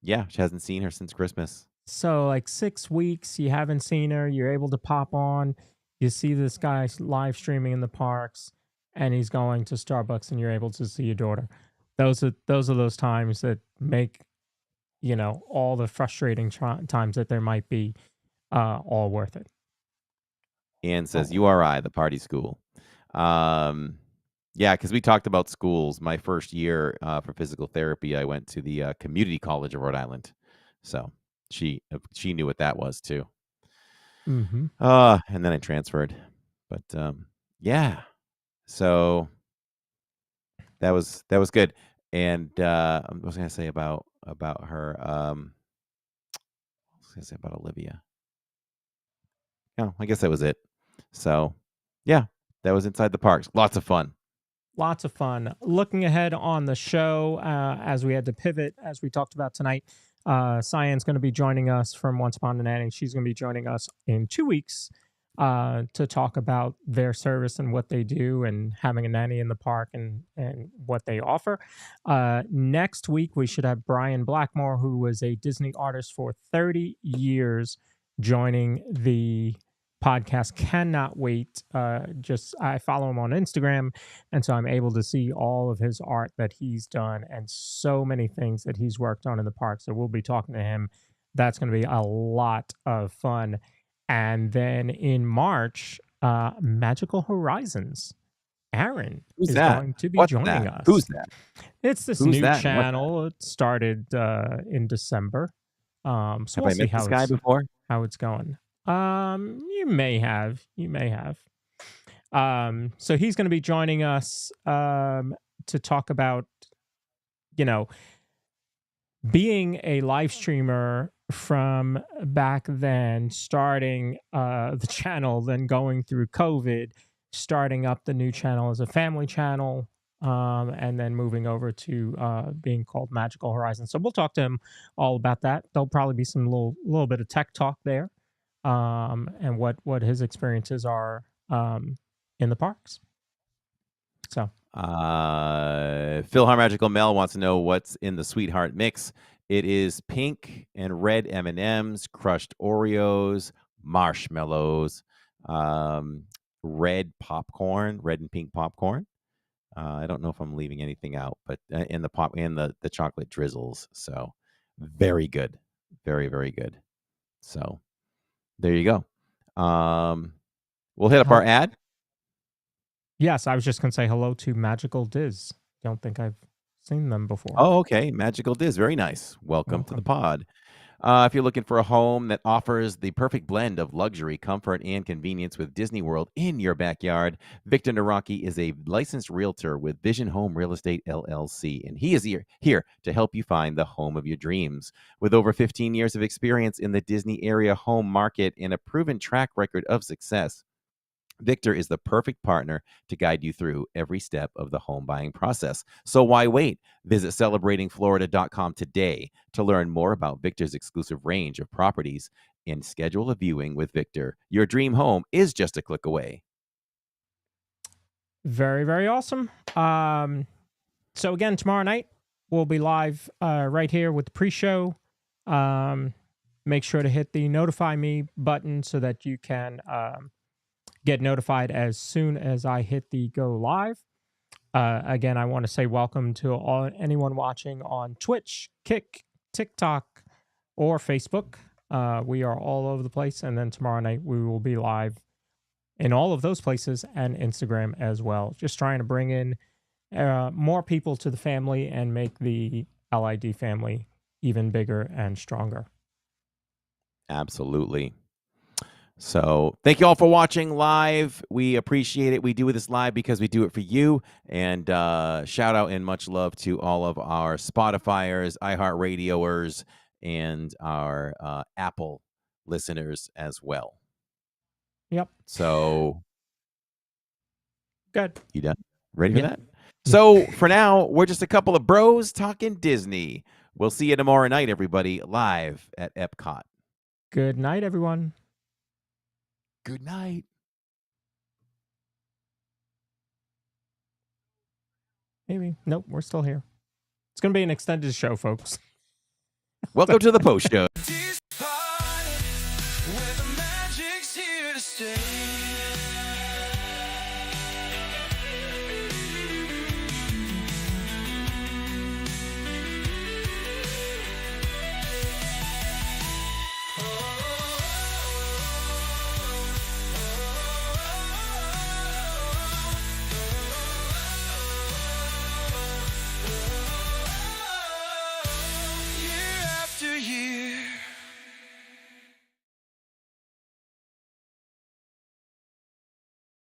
Yeah, she hasn't seen her since Christmas. So like 6 weeks, you haven't seen her. You're able to pop on. You see this guy live streaming in the parks, and he's going to Starbucks, and you're able to see your daughter. Those are those times that make all the frustrating times that there might be all worth it. Ann says URI, the party school. Yeah, because we talked about schools. My first year for physical therapy, I went to the Community College of Rhode Island. So she knew what that was too. Mm-hmm. And then I transferred. But yeah, so that was good. And what was I gonna say about her? What was I gonna say about Olivia? No, I guess that was it. So yeah, that was Inside the Parks. Lots of fun. Lots of fun. Looking ahead on the show, as we had to pivot, as we talked about tonight, Cyan's going to be joining us from Once Upon a Nanny. She's going to be joining us in 2 weeks to talk about their service and what they do and having a nanny in the park and what they offer. Next week, we should have Brian Blackmore, who was a Disney artist for 30 years, joining the podcast. Cannot wait. I follow him on Instagram, and so I'm able to see all of his art that he's done and so many things that he's worked on in the park. So we'll be talking to him. That's going to be a lot of fun. And then in March, Magical Horizons. Aaron is going to be joining us. Who's that? It's this new channel. It started in December. So have we'll I see met this guy before? How it's going. You may have. So he's going to be joining us to talk about, being a live streamer from back then, starting the channel, then going through COVID, starting up the new channel as a family channel, and then moving over to being called Magical Horizons. So we'll talk to him all about that. There'll probably be some little bit of tech talk there. And what his experiences are in the parks. So Philhar Magical Mel wants to know what's in the Sweetheart mix. It is pink and red M&Ms, crushed Oreos, marshmallows, red popcorn, red and pink popcorn. I don't know if I'm leaving anything out, but in the pop and the chocolate drizzles. So very good, very, very good. So there you go. We'll hit up our ad. Yes, I was just going to say hello to Magical Diz. Don't think I've seen them before. Oh, okay. Magical Diz. Very nice. Welcome to the pod. If you're looking for a home that offers the perfect blend of luxury, comfort, and convenience with Disney World in your backyard, Victor Naraki is a licensed realtor with Vision Home Real Estate LLC, and he is here to help you find the home of your dreams. With over 15 years of experience in the Disney area home market and a proven track record of success, Victor is the perfect partner to guide you through every step of the home buying process. So why wait? Visit celebratingflorida.com today to learn more about Victor's exclusive range of properties and schedule a viewing with Victor. Your dream home is just a click away. Very, very awesome. So again, tomorrow night, we'll be live right here with the pre-show. Make sure to hit the notify me button so that you can get notified as soon as I hit the go live. Again, I want to say welcome to anyone watching on Twitch, Kick, TikTok, or Facebook. We are all over the place. And then tomorrow night, we will be live in all of those places and Instagram as well. Just trying to bring in more people to the family and make the LID family even bigger and stronger. Absolutely. So thank you all for watching live. We appreciate it. We do this live because we do it for you. And shout out and much love to all of our Spotifyers, iHeartRadioers, and our Apple listeners as well. Yep. So, Good. you done? Ready for Yeah. that? So, for now, we're just a couple of bros talking Disney. We'll see you tomorrow night, everybody, live at Epcot. Good night, everyone. Good night. Maybe. Nope, we're still here. It's going to be an extended show, folks. Welcome to the post show. DizPod, where the magic's here to stay.